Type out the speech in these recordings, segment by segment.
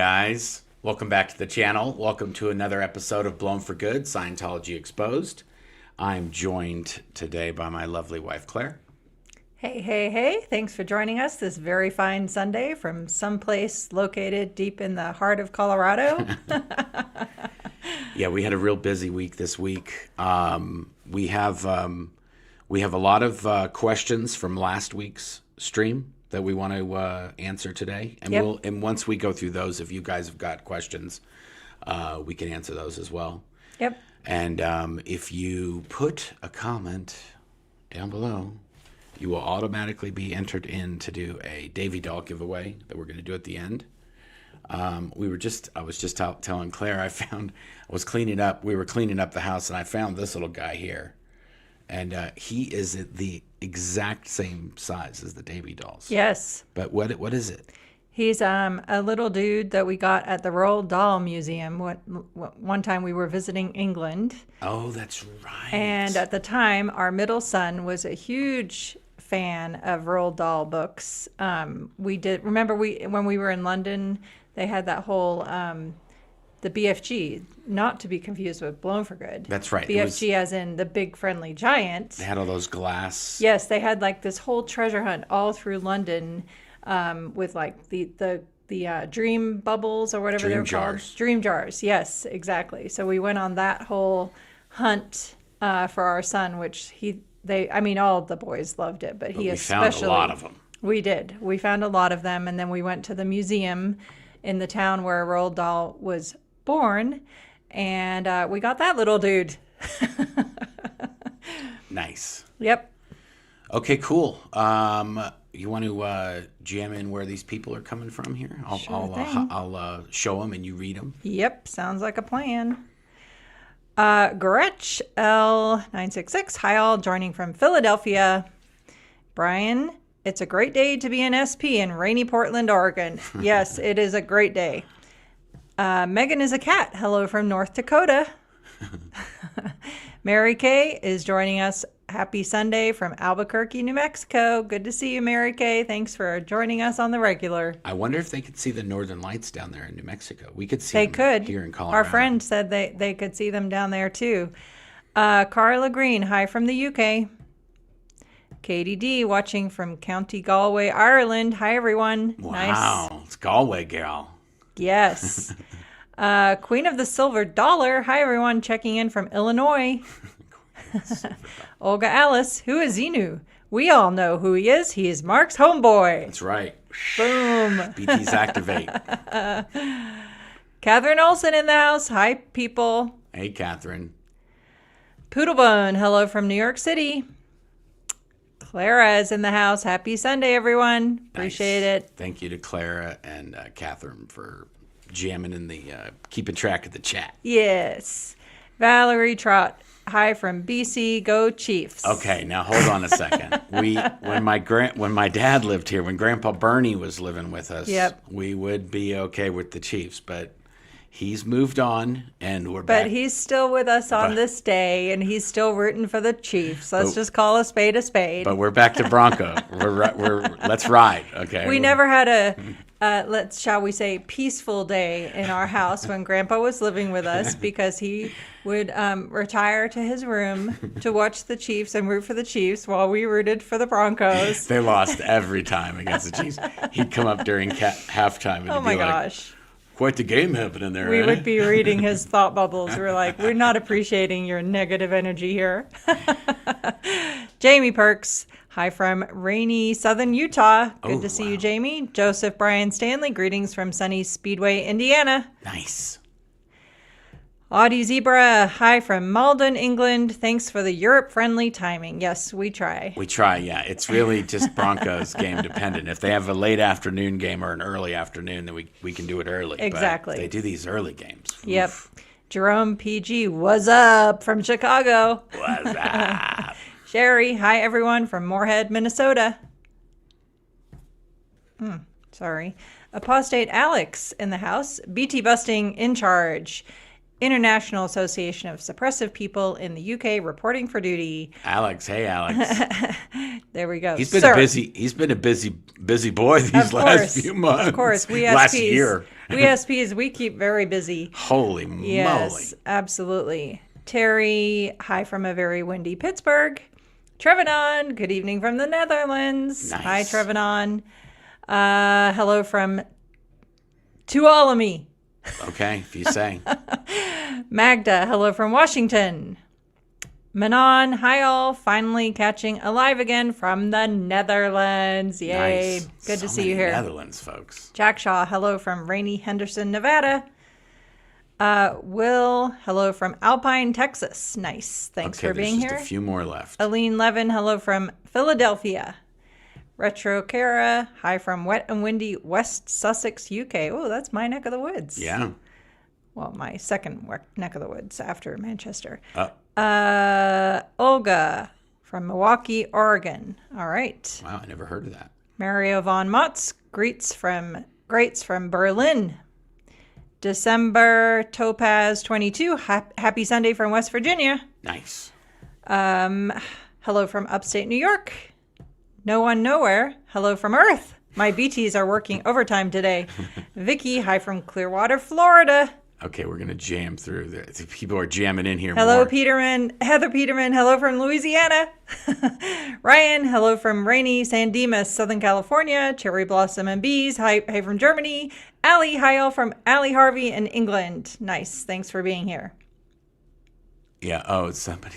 guys? Welcome back to the channel. Welcome to another episode of Blown for Good, Scientology Exposed. I'm joined today by my lovely wife, Claire. Hey, hey, hey. Thanks for joining us this very fine Sunday from someplace located deep in the heart of Colorado. Yeah, we had a real busy week this week. We have a lot of questions from last week's stream that we want to answer today, and Yep. and once we go through those, if you guys have got questions, we can answer those as well. Yep. And if you put a comment down below, you will automatically be entered in to do a Davy doll giveaway that we're going to do at the end. I was just out telling Claire, we were cleaning up the house, and I found this little guy here. And he is the exact same size as the Davy dolls. Yes. But what is it? He's a little dude that we got at the Roald Dahl Museum. One time we were visiting England. Oh, that's right. And at the time, our middle son was a huge fan of Roald Dahl books. When we were in London, they had that whole the BFG, not to be confused with Blown for Good. That's right. BFG as in the big friendly giant. They had all those glass. Yes, they had like this whole treasure hunt all through London with like the dream bubbles or whatever they're called. Dream jars. Yes, exactly. So we went on that whole hunt for our son, which all the boys loved it, but he especially. We found a lot of them. We did. We found a lot of them, and then we went to the museum in the town where Roald Dahl was born, and we got that little dude. Nice. Yep. Okay, cool. You want to jam in where these people are coming from here? I'll show them and you read them. Yep, sounds like a plan. Gretch L966, hi all, joining from Philadelphia. Brian, it's a great day to be an SP in rainy Portland, Oregon. Yes, it is a great day. Megan is a cat. Hello from North Dakota. Mary Kay is joining us. Happy Sunday from Albuquerque, New Mexico. Good to see you, Mary Kay. Thanks for joining us on the regular. I wonder if they could see the northern lights down there in New Mexico. We could see them here in Colorado. Our friend said they could see them down there too. Carla Green, hi from the UK. Katie D, watching from County Galway, Ireland. Hi, everyone. Wow, nice. It's Galway gal. Yes. Queen of the Silver Dollar. Hi, everyone. Checking in from Illinois. Olga Alice. Who is Xenu? We all know who he is. He is Mark's homeboy. That's right. Boom. BTs activate. Catherine Olson in the house. Hi, people. Hey, Catherine. Poodlebone. Hello from New York City. Clara is in the house. Happy Sunday, everyone. Appreciate it. Thank you to Clara and Catherine for jamming in keeping track of the chat. Yes. Valerie Trott. Hi from BC. Go Chiefs. Okay, now hold on a second. When my dad lived here, when Grandpa Bernie was living with us, Yep. we would be okay with the Chiefs, but he's moved on, and we're back. But he's still with us on this day, and he's still rooting for the Chiefs. Let's just call a spade a spade. But we're back to Bronco. Let's ride. Okay. We never had shall we say, peaceful day in our house when Grandpa was living with us, because he would retire to his room to watch the Chiefs and root for the Chiefs while we rooted for the Broncos. They lost every time against the Chiefs. He'd come up during halftime and Oh my gosh. Quite the game happening there. We would be reading his thought bubbles. We're like, we're not appreciating your negative energy here. Jamie Perks. Hi from rainy southern Utah. Good to see you, Jamie. Joseph Brian Stanley. Greetings from sunny Speedway, Indiana. Nice. Audie Zebra. Hi from Malden, England. Thanks for the Europe-friendly timing. Yes, we try. We try, yeah. It's really just Broncos game dependent. If they have a late afternoon game or an early afternoon, then we can do it early. Exactly. But they do these early games. Yep. Oof. Jerome PG. What's up from Chicago? What's up? Sherry, hi everyone from Moorhead, Minnesota. Sorry. Apostate Alex in the house. BT Busting in charge. International Association of Suppressive People in the UK, reporting for duty. Alex, hey Alex. There we go. He's been a busy boy these last few months. Of course, we SPs, last year. We SPs, we keep very busy. Holy moly. Yes, absolutely. Terry, hi from a very windy Pittsburgh. Trevenon, good evening from the Netherlands. Nice. Hi, Trevenon. Hello from Tuolumne. Okay, if you say. Magda, hello from Washington. Manon, hi all. Finally catching alive again from the Netherlands. Yay. Nice. Good to So see you many here. Netherlands, folks. Jack Shaw, hello from rainy Henderson, Nevada. Will, hello from Alpine, Texas. Nice. Thanks for being there's here. Just a few more left. Aline Levin, hello from Philadelphia. Retro Cara, hi from wet and windy West Sussex, UK. Oh, that's my neck of the woods. Yeah. Well, my second neck of the woods after Manchester. Olga from Milwaukee, Oregon. All right. Wow, I never heard of that. Mario von Motz, greets from Berlin. December Topaz 22, happy Sunday from West Virginia. Nice. Hello from upstate New York. No one nowhere. Hello from Earth. My BTs are working overtime today. Vicky, hi from Clearwater, Florida. Okay, we're gonna jam through. The people are jamming in here. Hello, more. Peterman. Heather Peterman, hello from Louisiana. Ryan, hello from rainy San Dimas, Southern California. Cherry Blossom and Bees, hi from Germany. Allie, hi all from Allie Harvey in England. Nice, thanks for being here. Yeah. Oh, somebody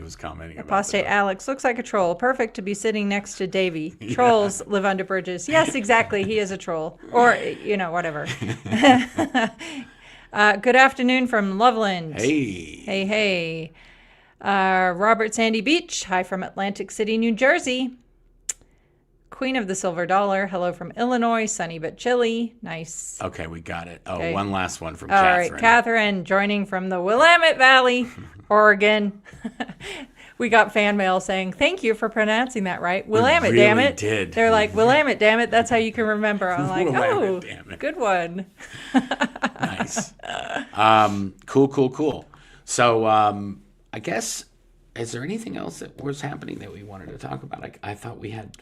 was commenting about Apostate that. Alex looks like a troll. Perfect to be sitting next to Davy. Trolls live under bridges. Yes, exactly. He is a troll. Or, whatever. Good afternoon from Loveland. Hey. Hey. Robert Sandy Beach. Hi from Atlantic City, New Jersey. Queen of the Silver Dollar. Hello from Illinois. Sunny but chilly. Nice. Okay, we got it. Oh, Okay. one last one from All Catherine. right, Catherine joining from the Willamette Valley, Oregon. We got fan mail saying, thank you for pronouncing that right. Willamette, really damn it. did. They're like, Willamette, damn it. That's how you can remember. I'm like, Willamette, damn it. Good one. Nice. Cool. So I guess, is there anything else that was happening that we wanted to talk about? I thought we had.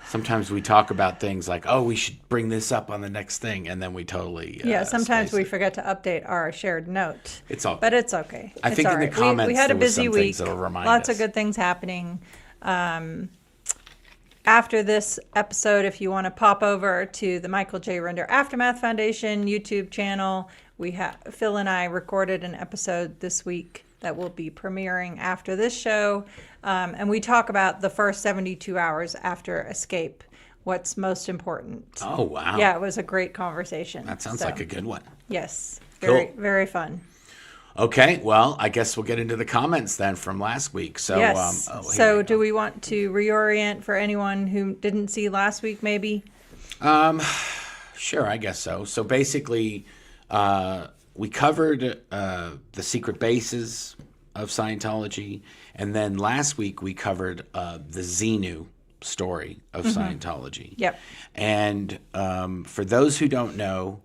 Sometimes we talk about things like, oh, we should bring this up on the next thing, and then we totally. Sometimes space we it. forget to update our shared note. It's all. But it's okay. I It's think all in the right. comments we had a there was busy some week. things that'll remind Lots us. of good things happening. After this episode, if you want to pop over to the Michael J. Render Aftermath Foundation YouTube channel, Phil and I recorded an episode this week that will be premiering after this show, and we talk about the first 72 hours after escape. What's most important? Oh, wow. Yeah, it was a great conversation. That sounds like a good one. Yes, Cool. very fun. Okay, well, I guess we'll get into the comments then from last week. So, Yes. here we Do we want to reorient for anyone who didn't see last week, maybe? Sure, I guess so. So basically, we covered the secret bases of Scientology, and then last week we covered the Xenu story of Scientology. Yep. And for those who don't know,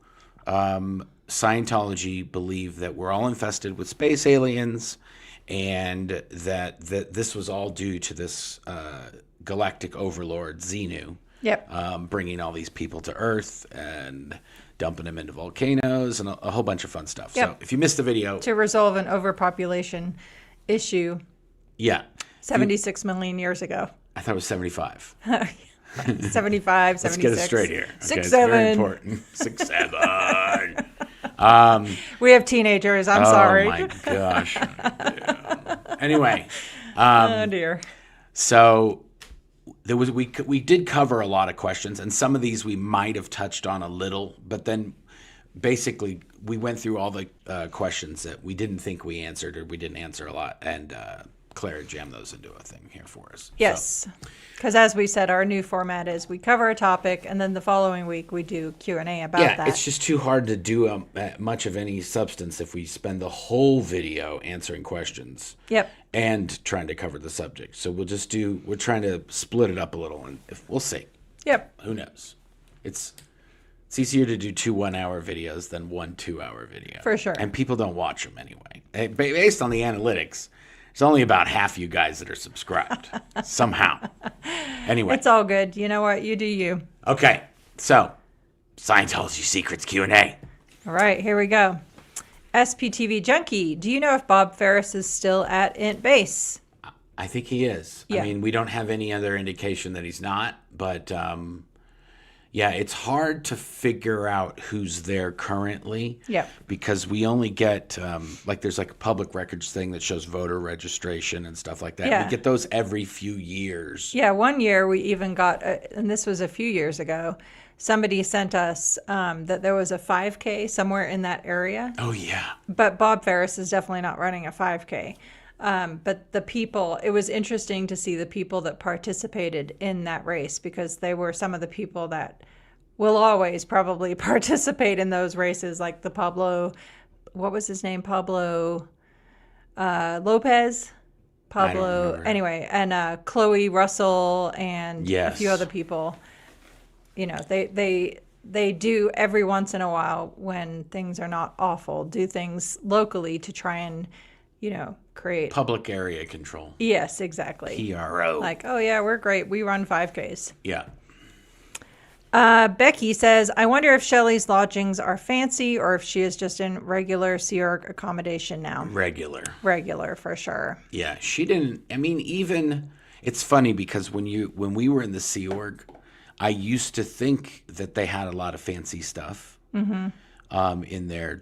Scientology believe that we're all infested with space aliens, and that this was all due to this galactic overlord Xenu. Yep. Bringing all these people to Earth and dumping them into volcanoes and a whole bunch of fun stuff. Yep. So if you missed the video, To resolve an overpopulation issue yeah, 76 million years ago. I thought it was 75. 75, 76. Let's get it straight here. Okay, 6, it's 7. very important. 6, 7. We have teenagers. I'm sorry. Oh my gosh. Yeah. Anyway, Oh, dear. so there was we did cover a lot of questions, and some of these we might have touched on a little, but then basically we went through all the questions that we didn't think we answered, or we didn't answer a lot, and Claire jammed those into a thing here for us. Yes. Because as we said, our new format is we cover a topic, and then the following week we do Q&A about Yeah, that. it's just too hard to do much of any substance if we spend the whole video answering questions. Yep. And trying to cover the subject. So we're trying to split it up a little, and we'll see. Yep. Who knows? It's It's easier to do 2 1-hour videos than 1 2-hour video. For sure. And people don't watch them anyway. Based on the analytics, it's only about half you guys that are subscribed. Somehow. Anyway. It's all good. You know what? You do you. Okay. So, Scientology Secrets Q&A. All right, here we go. SPTV Junkie, do you know if Bob Ferris is still at Int Base? I think he is. Yeah. I mean, we don't have any other indication that he's not, but yeah, it's hard to figure out who's there currently. Yeah. Because we only get, there's like a public records thing that shows voter registration and stuff like that. Yeah. We get those every few years. Yeah, one year we even got, and this was a few years ago, somebody sent us that there was a 5K somewhere in that area. Oh, yeah. But Bob Ferris is definitely not running a 5K. But the people, it was interesting to see the people that participated in that race, because they were some of the people that will always probably participate in those races, like the Pablo, what was his name? Pablo Lopez? Pablo, anyway, and Chloe Russell and a few other people. You know, they do every once in a while, when things are not awful, do things locally to try and, you know, create public area control. Yes, exactly. PRO. Like, oh yeah, we're great. We run 5Ks. Yeah. Becky says, I wonder if Shelly's lodgings are fancy or if she is just in regular Sea Org accommodation now. Regular for sure. Yeah, she didn't. I mean, even it's funny because when we were in the Sea Org, I used to think that they had a lot of fancy stuff in their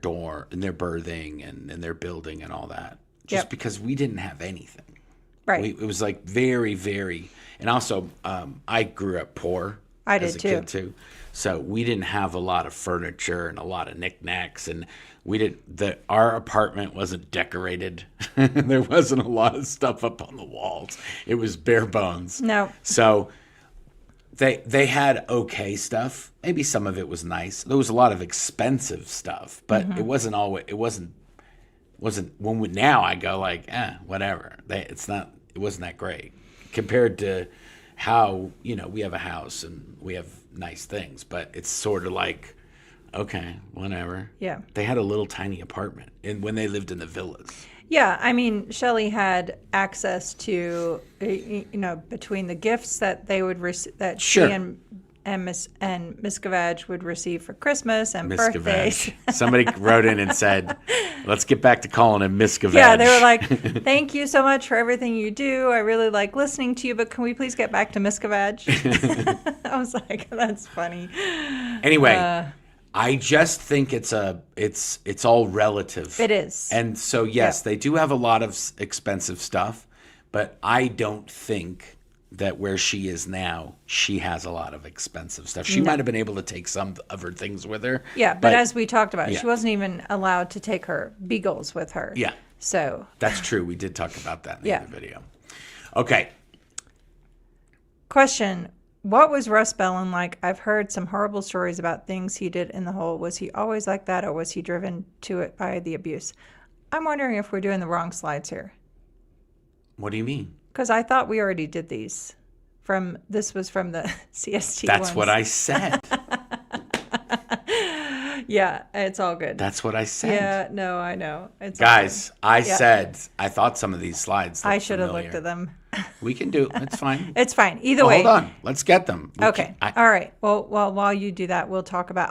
in their berthing and in their building and all that. Just because we didn't have anything. Right. It was like very, very, and also I grew up poor as a kid too. So we didn't have a lot of furniture and a lot of knickknacks, and our apartment wasn't decorated. There wasn't a lot of stuff up on the walls. It was bare bones. No. So they had okay stuff. Maybe some of it was nice. There was a lot of expensive stuff, but it wasn't always. It wasn't now I go like, whatever. It wasn't that great compared to how, we have a house and we have nice things, but it's sort of like, okay, whatever. Yeah. They had a little tiny apartment when they lived in the villas. Yeah, I mean, Shelly had access to, between the gifts that they would that she and Miscavige would receive for Christmas and birthdays. Somebody wrote in and said, let's get back to calling him Miscavige. Yeah, they were like, thank you so much for everything you do. I really like listening to you, but can we please get back to Miscavige? I was like, that's funny. Anyway, I just think it's all relative. It is. And so, yes, they do have a lot of expensive stuff, but I don't think that where she is now, she has a lot of expensive stuff. She might have been able to take some of her things with her. Yeah, but as we talked about, she wasn't even allowed to take her beagles with her. Yeah. So that's true. We did talk about that in the other video. Okay. Question. What was Russ Bellin like? I've heard some horrible stories about things he did in the hole. Was he always like that, or was he driven to it by the abuse? I'm wondering if we're doing the wrong slides here. What do you mean? Because I thought we already did these. This was from the CST That's ones. what I said. Yeah, it's all good. That's what I said. Yeah, no, I know. It's Guys, I said, I thought some of these slides looked I should have familiar. looked at them. We can do it. It's fine. It's fine. Either way. Hold on. Let's get them. Okay. All right. Well, while you do that,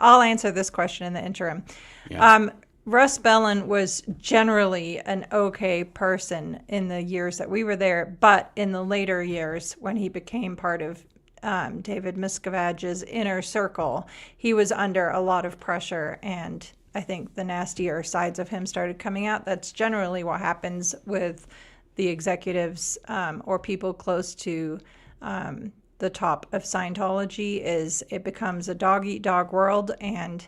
I'll answer this question in the interim. Yeah. Russ Bellin was generally an okay person in the years that we were there, but in the later years, when he became part of David Miscavige's inner circle, he was under a lot of pressure, and I think the nastier sides of him started coming out. That's generally what happens with the executives or people close to the top of Scientology. Is it becomes a dog-eat-dog world, and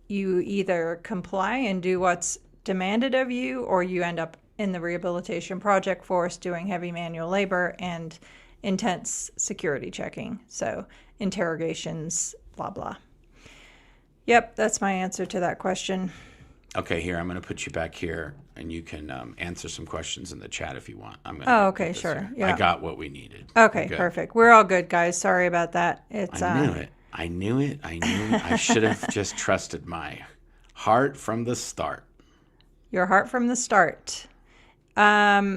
you either comply and do what's demanded of you, or you end up in the rehabilitation project force doing heavy manual labor and intense security checking. So interrogations, blah, blah. Yep, that's my answer to that question. Okay, here, I'm going to put you back here, and you can answer some questions in the chat if you want. Okay, sure. Yeah. I got what we needed. Okay, perfect. We're all good, guys. Sorry about that. I knew it. I knew it. I should have just trusted my heart from the start. Your heart from the start. Okay.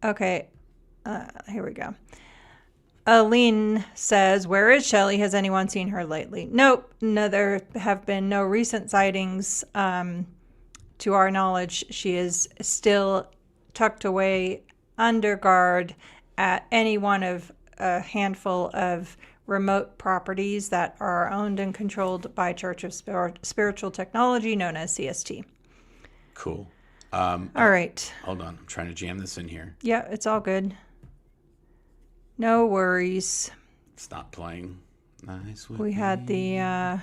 Here we go. Aline says, where is Shelly? Has anyone seen her lately? Nope. No, there have been no recent sightings. To our knowledge, she is still tucked away under guard at any one of a handful of remote properties that are owned and controlled by Church of Spiritual Technology, known as CST. Cool. All right. Hold on. I'm trying to jam this in here. Yeah, it's all good. No worries. Stop playing. Nice. We had the,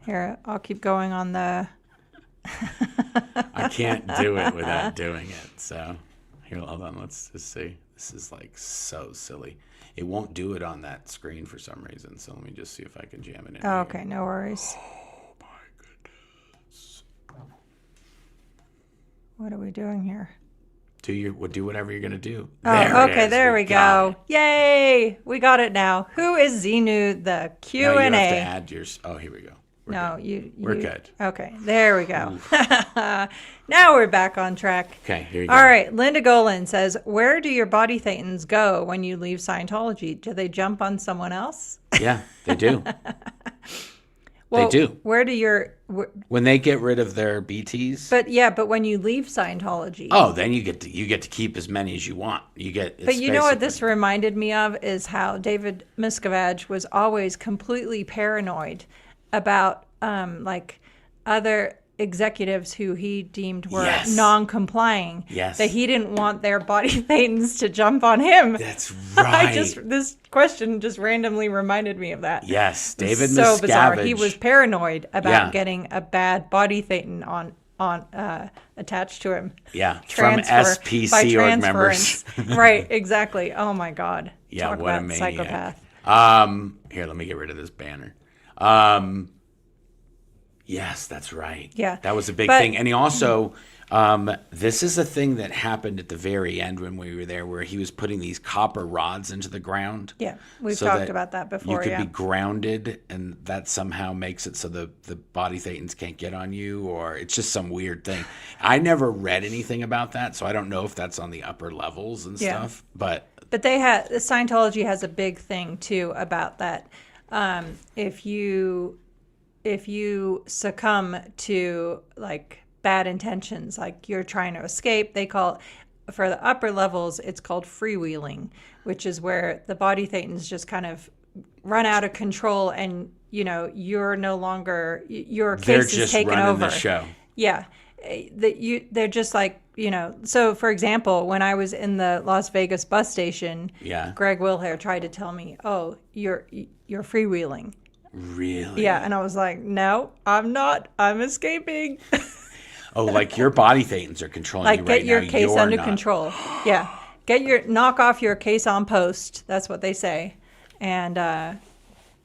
here, I'll keep going on the. I can't do it without doing it. So here, hold on. Let's just see. This is like so silly. It won't do it on that screen for some reason. So let me just see if I can jam it in. Oh, okay, no worries. Oh my goodness. What are we doing here? Do whatever you're gonna do. Oh, okay, there we go. Yay! We got it now. Who is Xenu, the Q&A? No, you have to add yours. Oh, here we go. We're good. Okay, there we go. Now we're back on track. Okay, here you go. All right, Linda Golan says, where do your body Thetans go when you leave Scientology? Do they jump on someone else? Yeah, they do. Well, they do. Where do your... when they get rid of their BTs? But when you leave Scientology... Oh, then you get to keep as many as you want. But you know what this reminded me of is how David Miscavige was always completely paranoid about like other executives who he deemed were non-complying. Yes. That he didn't want their body Thetans to jump on him. That's right. This question just randomly reminded me of that. Yes, David so Miscavige. Bizarre. He was paranoid about getting a bad body Thetan on attached to him. Yeah, from SPC org members. Right, exactly. Oh my God. Yeah, Talk what about a maniac. psychopath. Here, let me get rid of this banner. Yes, that's right. Yeah. That was a big thing. And he also, this is a thing that happened at the very end when we were there, where he was putting these copper rods into the ground. Yeah, we've talked about that before. You could be grounded, and that somehow makes it so the body Thetans can't get on you, or it's just some weird thing. I never read anything about that, so I don't know if that's on the upper levels and stuff. But Scientology has a big thing too about that. If you succumb to like bad intentions, like you're trying to escape, they call it, for the upper levels, it's called freewheeling, which is where the body Thetans just kind of run out of control, and you're no longer, your case is taken over. The show. Yeah, they're just like, So for example, when I was in the Las Vegas bus station, Greg Wilhair tried to tell me, "Oh, you're freewheeling." Really? Yeah, and I was like, no, I'm not. I'm escaping. Oh, like your body Thetans are controlling you right now. Like, get your case under control. Yeah. Knock off your case on post. That's what they say. And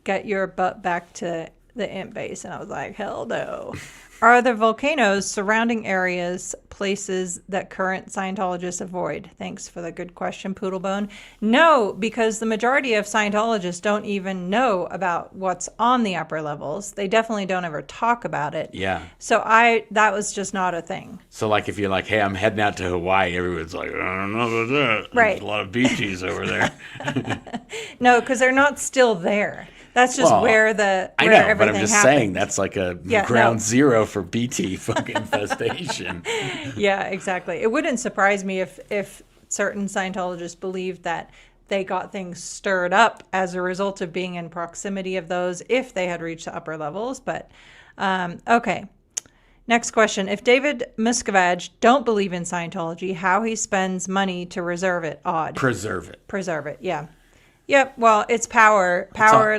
get your butt back to the Int Base. And I was like, hell no. Are the volcanoes surrounding areas places that current Scientologists avoid? Thanks for the good question, Poodlebone. No, because the majority of Scientologists don't even know about what's on the upper levels. They definitely don't ever talk about it. Yeah. So that was just not a thing. So like if you're like, hey, I'm heading out to Hawaii, everyone's like, I don't know about that. Right. There's a lot of BTs over there. No, because they're not still there. That's just where everything happens. But I'm just saying that's like a ground zero for BT fucking infestation. Yeah, exactly. It wouldn't surprise me if certain Scientologists believed that they got things stirred up as a result of being in proximity of those if they had reached the upper levels. But okay. Next question. If David Miscavige don't believe in Scientology, how he spends money to reserve it? Odd. Preserve it. Yeah. Yep. Well, it's power,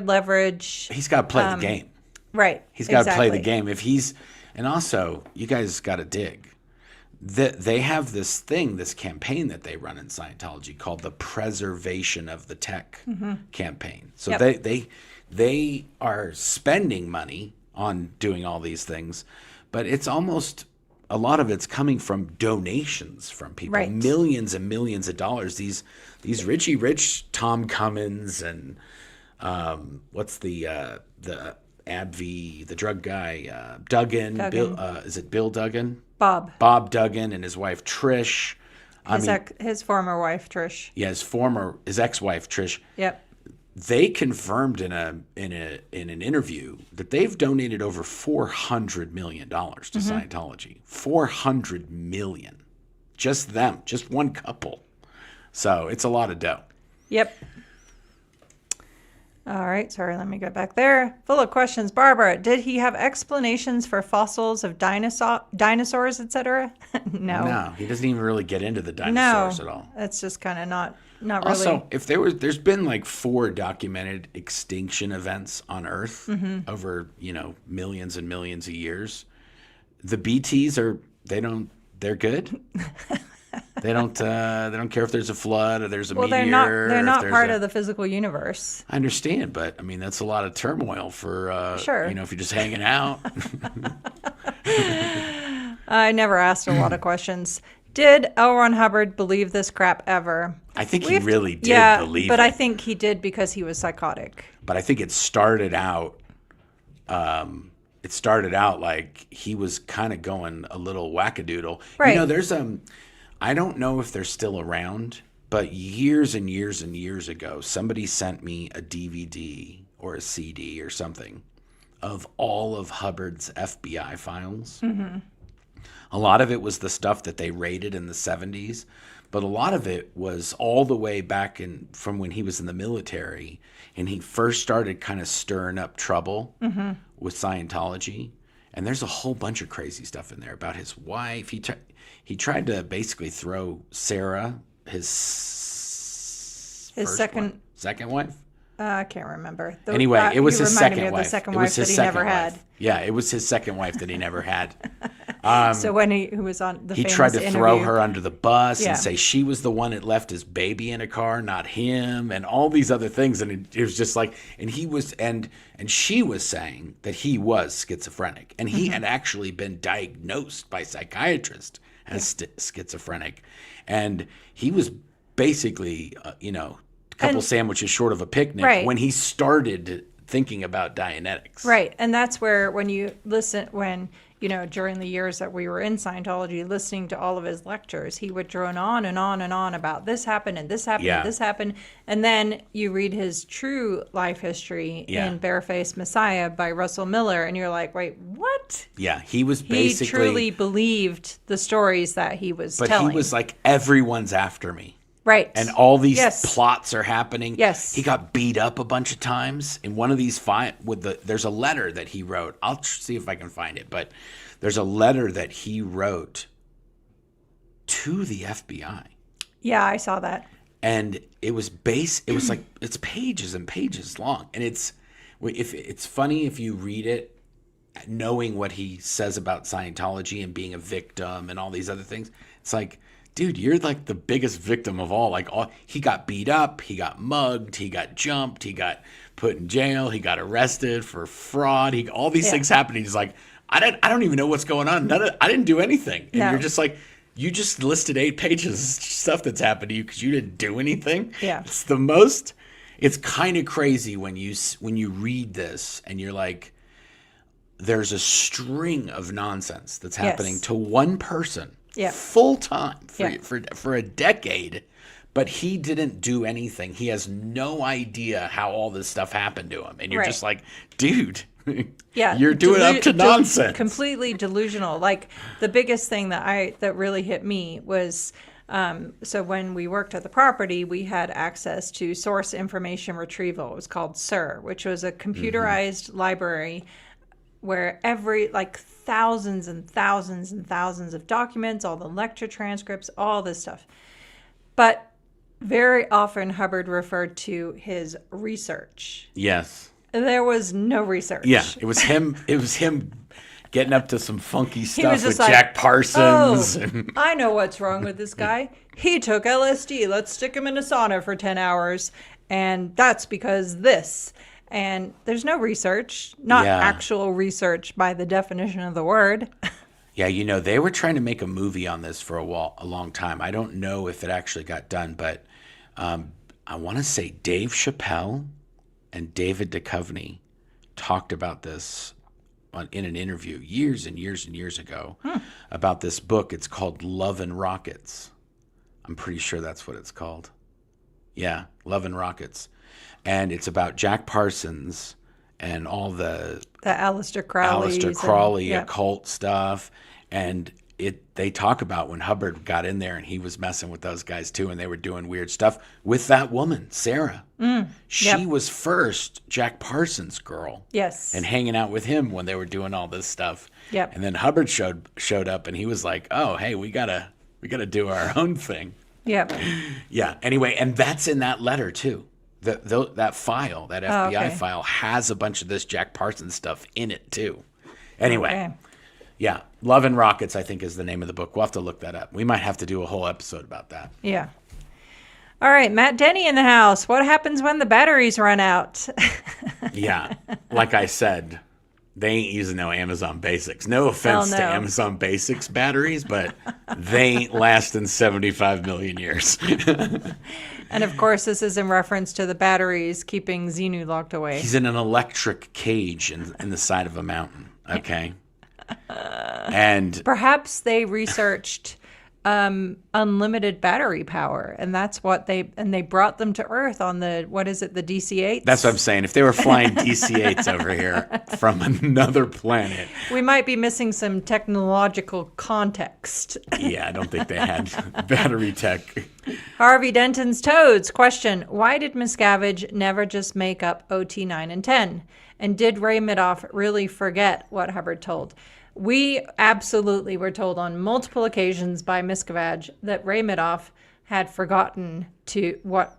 leverage. He's got to play the game. Right. He's got to play the game. And also, you guys got to dig. They have this campaign that they run in Scientology called the Preservation of the Tech campaign. So they are spending money on doing all these things, but it's almost a lot of it's coming from donations from people, right. Millions and millions of dollars. These Richie Rich, Tom Cummins, and What's the AbbVie, the drug guy, Duggan. Bill, is it Bill Duggan? Bob Duggan and his wife Trish. His former wife Trish. Yeah, his ex-wife Trish. Yep. They confirmed in an interview that they've donated over $400 million to Scientology. $400 million. Just them, just one couple. So it's a lot of dough. Yep. All right, sorry, let me get back there. Full of questions. Barbara, did he have explanations for fossils of dinosaurs, etc.? No. No, he doesn't even really get into the dinosaurs at all. It's just kind of not really. Also, if there's been like 4 documented extinction events on Earth over, millions and millions of years. The BTs they're good. They don't care if there's a flood or there's a meteor. They're not part of the physical universe. I understand, but I mean that's a lot of turmoil for sure. If you're just hanging out. I never asked a lot of questions. Did L. Ron Hubbard believe this crap ever? I think he really did believe it. But I think he did because he was psychotic. But I think it started out like he was kind of going a little wackadoodle. Right. There's I don't know if they're still around, but years and years and years ago, somebody sent me a DVD or a CD or something of all of Hubbard's FBI files. Mm-hmm. A lot of it was the stuff that they raided in the 70s, but a lot of it was all the way back from when he was in the military and he first started kind of stirring up trouble with Scientology. And there's a whole bunch of crazy stuff in there about his wife. He tried to basically throw Sarah, his second wife. I can't remember. Anyway, it was his second wife. The second wife that he never had. Yeah, it was his second wife that he never had. So when he was on the he famous tried to throw interview, her under the bus and say she was the one that left his baby in a car, not him, and all these other things. And it was just like, and he was, and she was saying that he was schizophrenic, and he had actually been diagnosed by psychiatrists as schizophrenic, and he was basically, a couple sandwiches short of a picnic when he started thinking about Dianetics. Right, and that's where when you listen, during the years that we were in Scientology, listening to all of his lectures, he would drone on and on and on about this happened and this happened and this happened. And then you read his true life history in Barefaced Messiah by Russell Miller, and you're like, wait, what? Yeah, he was basically... He truly believed the stories that he was telling. But he was like, everyone's after me. Right. And all these plots are happening. Yes. He got beat up a bunch of times. In one of these there's a letter that he wrote. I'll see if I can find it, but there's a letter that he wrote to the FBI. Yeah, I saw that. And it was like it's pages and pages long. And it's funny if you read it knowing what he says about Scientology and being a victim and all these other things. It's like, dude, you're like the biggest victim of all. He got beat up, he got mugged, he got jumped, he got put in jail, he got arrested for fraud. All these things happened. He's like, I don't even know what's going on. I didn't do anything. And you're just like, you just listed 8 pages of stuff that's happened to you because you didn't do anything. Yeah, it's kind of crazy when you read this and you're like, there's a string of nonsense that's happening to one person. Yeah. Full time for a decade, but he didn't do anything. He has no idea how all this stuff happened to him, and you're just like, dude, you're doing up to nonsense. Completely delusional. Like the biggest thing that really hit me was, so when we worked at the property, we had access to source information retrieval. It was called SIR, which was a computerized library where thousands and thousands and thousands of documents, all the lecture transcripts, all this stuff. But very often Hubbard referred to his research. Yes. There was no research. Yeah, it was him getting up to some funky stuff with Jack Parsons. I know what's wrong with this guy. He took LSD. Let's stick him in a sauna for 10 hours. And that's because this. And there's no research, not actual research by the definition of the word. Yeah, they were trying to make a movie on this for a long time. I don't know if it actually got done, but I want to say Dave Chappelle and David Duchovny talked about this in an interview years and years and years ago about this book. It's called Love and Rockets. I'm pretty sure that's what it's called. Yeah, Love and Rockets. And it's about Jack Parsons and all the Aleister Crowley occult stuff. And they talk about when Hubbard got in there and he was messing with those guys too, and they were doing weird stuff with that woman, Sarah. She was first Jack Parsons' girl. Yes. And hanging out with him when they were doing all this stuff. Yep. And then Hubbard showed up and he was like, "Oh, hey, we gotta do our own thing." Yep. Yeah. Anyway, and that's in that letter too. That file, that FBI file, has a bunch of this Jack Parsons stuff in it too. Anyway. Okay. Yeah, Love and Rockets, I think, is the name of the book. We'll have to look that up. We might have to do a whole episode about that. Yeah. All right, Matt Denny in the house. What happens when the batteries run out? Yeah, like I said, they ain't using no Amazon Basics. No offense to Amazon Basics batteries, but they ain't lasting 75 million years. And of course, this is in reference to the batteries keeping Xenu locked away. He's in an electric cage in the side of a mountain, okay? And perhaps they researched unlimited battery power, and that's what they brought them to Earth on the the DC-8s. That's what I'm saying. If they were flying DC-8s over here from another planet, we might be missing some technological context. Yeah, I don't think they had battery tech. Harvey Denton's Toads question: why did Miscavige never just make up OT 9 and 10? And did Ray Midoff really forget what Hubbard told? We absolutely were told on multiple occasions by Miscavige that Ray Midoff had forgotten to what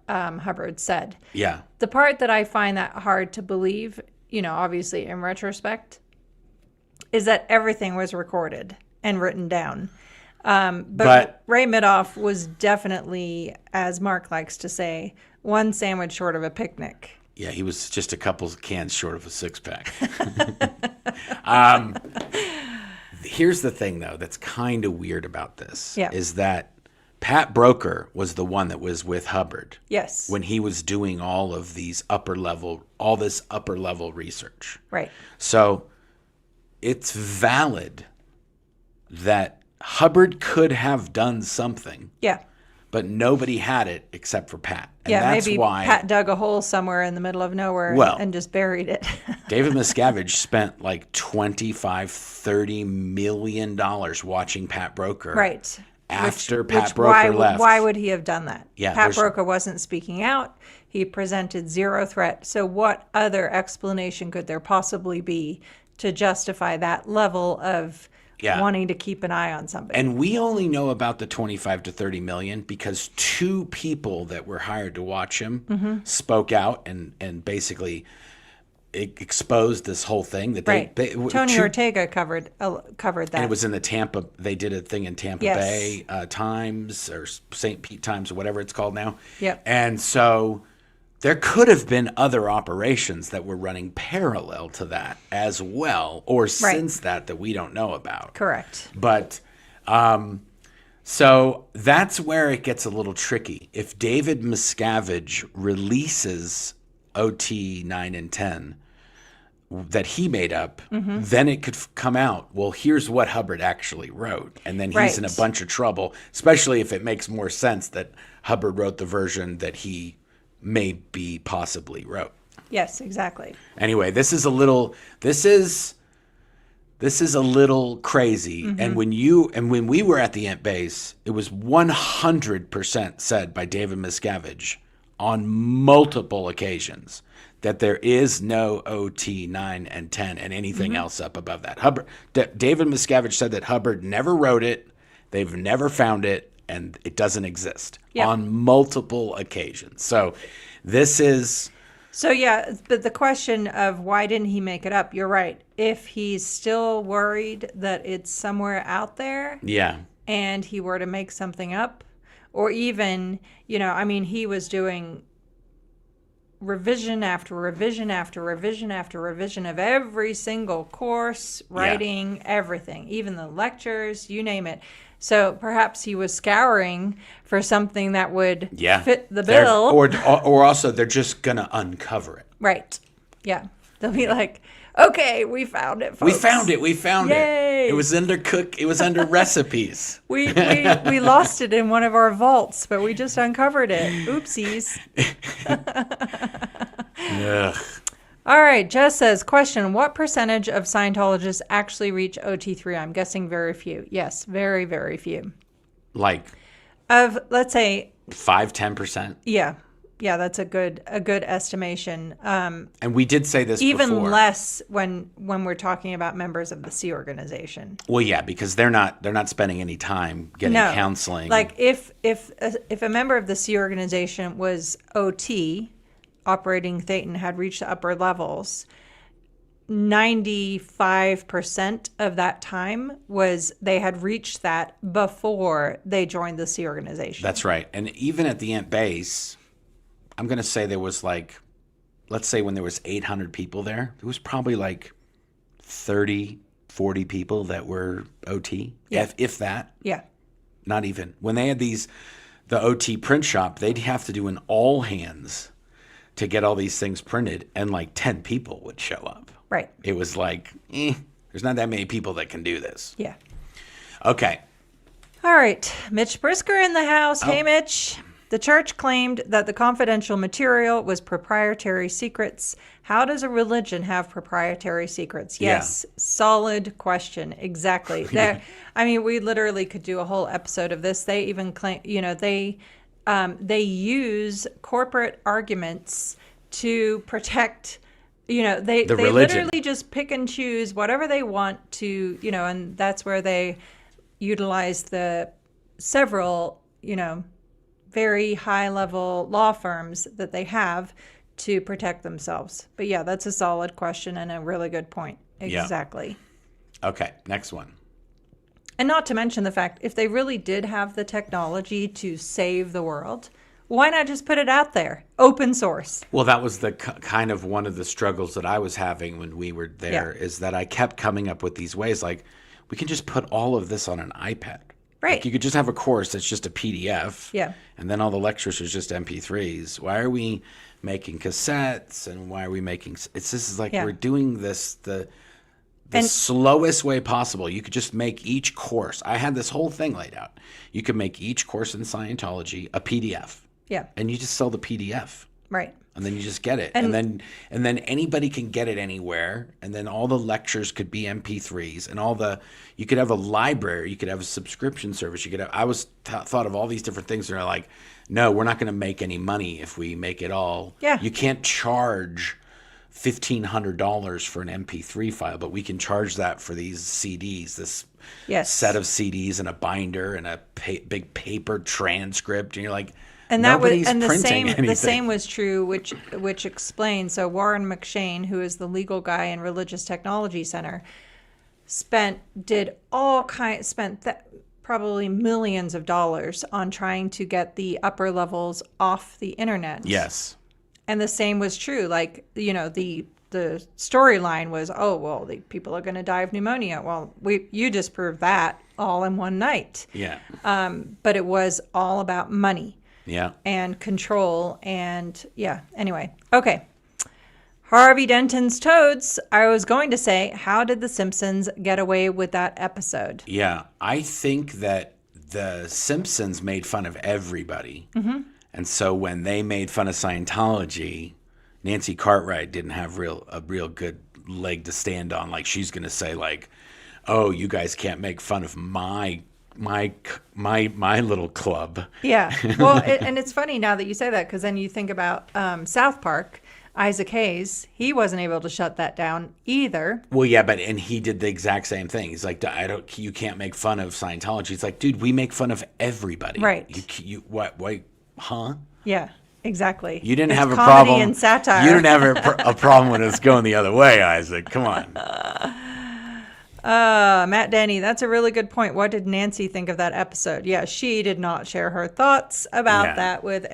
Hubbard said. Yeah. The part that I find that hard to believe, obviously in retrospect, is that everything was recorded and written down. But Ray Midoff was definitely, as Mark likes to say, one sandwich short of a picnic. Yeah, he was just a couple cans short of a six-pack. Here's the thing, though, that's kind of weird about this, is that Pat Broeker was the one that was with Hubbard. Yes. When he was doing all this upper level research. Right. So it's valid that Hubbard could have done something. Yeah. But nobody had it except for Pat. And that's maybe why Pat dug a hole somewhere in the middle of nowhere and just buried it. David Miscavige spent like $25-30 million watching Pat Broeker. Right. After Pat Broeker left. Why would he have done that? Yeah, Pat Broeker wasn't speaking out. He presented zero threat. So what other explanation could there possibly be to justify that level of wanting to keep an eye on somebody? And we only know about the 25 to 30 million because two people that were hired to watch him spoke out and basically exposed this whole thing. That Tony Ortega covered that. And it was in the Tampa. They did a thing in Tampa Bay Times or St. Pete Times or whatever it's called now. Yep. And so there could have been other operations that were running parallel to that as well, or since that we don't know about. Correct. But so that's where it gets a little tricky. If David Miscavige releases OT 9 and 10 that he made up, then it could come out, well, here's what Hubbard actually wrote. And then he's in a bunch of trouble, especially if it makes more sense that Hubbard wrote the version that he maybe possibly wrote. Yes, exactly. Anyway, this is a little crazy. And when we were at the Int Base, it was 100% said by David Miscavige on multiple occasions that there is no OT 9 and 10 and anything else up above that. David Miscavige said that Hubbard never wrote it, they've never found it, and it doesn't exist on multiple occasions. So this is... So, but the question of why didn't he make it up, you're right. If he's still worried that it's somewhere out there and he were to make something up, or even, he was doing revision after revision after revision after revision of every single course, writing, everything, even the lectures, you name it. So perhaps he was scouring for something that would fit the bill. Or also they're just going to uncover it. Right. Yeah. They'll be like, okay, we found it, folks. We found it. Yay. It was under recipes. We lost it in one of our vaults, but we just uncovered it. Oopsies. Ugh. All right, Jess says, question, what percentage of Scientologists actually reach OT3? I'm guessing very few. Yes, very, very few. Like? Of, let's say... 5-10%? Yeah. Yeah, that's a good estimation. And we did say this even before. Even less when we're talking about members of the Sea organization. Well, yeah, because they're not spending any time getting counseling. Like if a member of the Sea organization was OT, operating Thetan, had reached the upper levels, 95% of that time was they had reached that before they joined the Sea organization. That's right. And even at the Int Base, I'm going to say there was like, let's say when there was 800 people there, there was probably like 30, 40 people that were OT, if that. Yeah. Not even. When they had the OT print shop, they'd have to do an all hands to get all these things printed, and like 10 people would show up. Right. It was like, there's not that many people that can do this. Yeah. Okay. All right. Mitch Brisker in the house. Hey, Mitch. The church claimed that the confidential material was proprietary secrets. How does a religion have proprietary secrets? Yes, solid question. Exactly. I mean, we literally could do a whole episode of this. They even claim, they use corporate arguments to protect, they literally just pick and choose whatever they want to, and that's where they utilize the several, very high-level law firms that they have to protect themselves. But yeah, that's a solid question and a really good point. Exactly. Yeah. Okay, next one. And not to mention the fact, if they really did have the technology to save the world, why not just put it out there? Open source. Well, that was the kind of one of the struggles that I was having when we were there, is that I kept coming up with these ways, like, we can just put all of this on an iPad. Right. Like you could just have a course that's just a PDF. Yeah. And then all the lectures are just MP3s. Why are we making cassettes? And why are we making... This is like we're doing this the slowest way possible. You could just make each course... I had this whole thing laid out. You could make each course in Scientology a PDF. Yeah. And you just sell the PDF. Right. And then you just get it. And then anybody can get it anywhere. And then all the lectures could be MP3s. And you could have a library. You could have a subscription service. You could have... I thought of all these different things that are like, no, we're not going to make any money if we make it all. Yeah. You can't charge $1,500 for an MP3 file, but we can charge that for these CDs, this set of CDs and a binder and a big paper transcript. And you're like... And the same was true, which explains. So Warren McShane, who is the legal guy in Religious Technology Center, spent probably millions of dollars on trying to get the upper levels off the internet. Yes. And the same was true. Like, the storyline was, the people are going to die of pneumonia. Well, you disproved that all in one night. Yeah. But it was all about money. Yeah. And control anyway. Okay. Harvey Denton's Toads. I was going to say, how did the Simpsons get away with that episode? Yeah. I think that the Simpsons made fun of everybody. Mm-hmm. And so when they made fun of Scientology, Nancy Cartwright didn't have a real good leg to stand on. Like she's going to say like, oh, you guys can't make fun of my little club. Yeah. Well, and it's funny now that you say that, because then you think about South Park, Isaac Hayes. He wasn't able to shut that down either. Well, yeah, and he did the exact same thing. He's like, you can't make fun of Scientology. It's like, dude, we make fun of everybody. Right. What? Huh? Yeah. Exactly. You didn't have a comedy problem. And satire. You didn't have a problem when it's going the other way, Isaac. Come on. Matt Denny, that's a really good point. What did Nancy think of that episode? Yeah, she did not share her thoughts about that with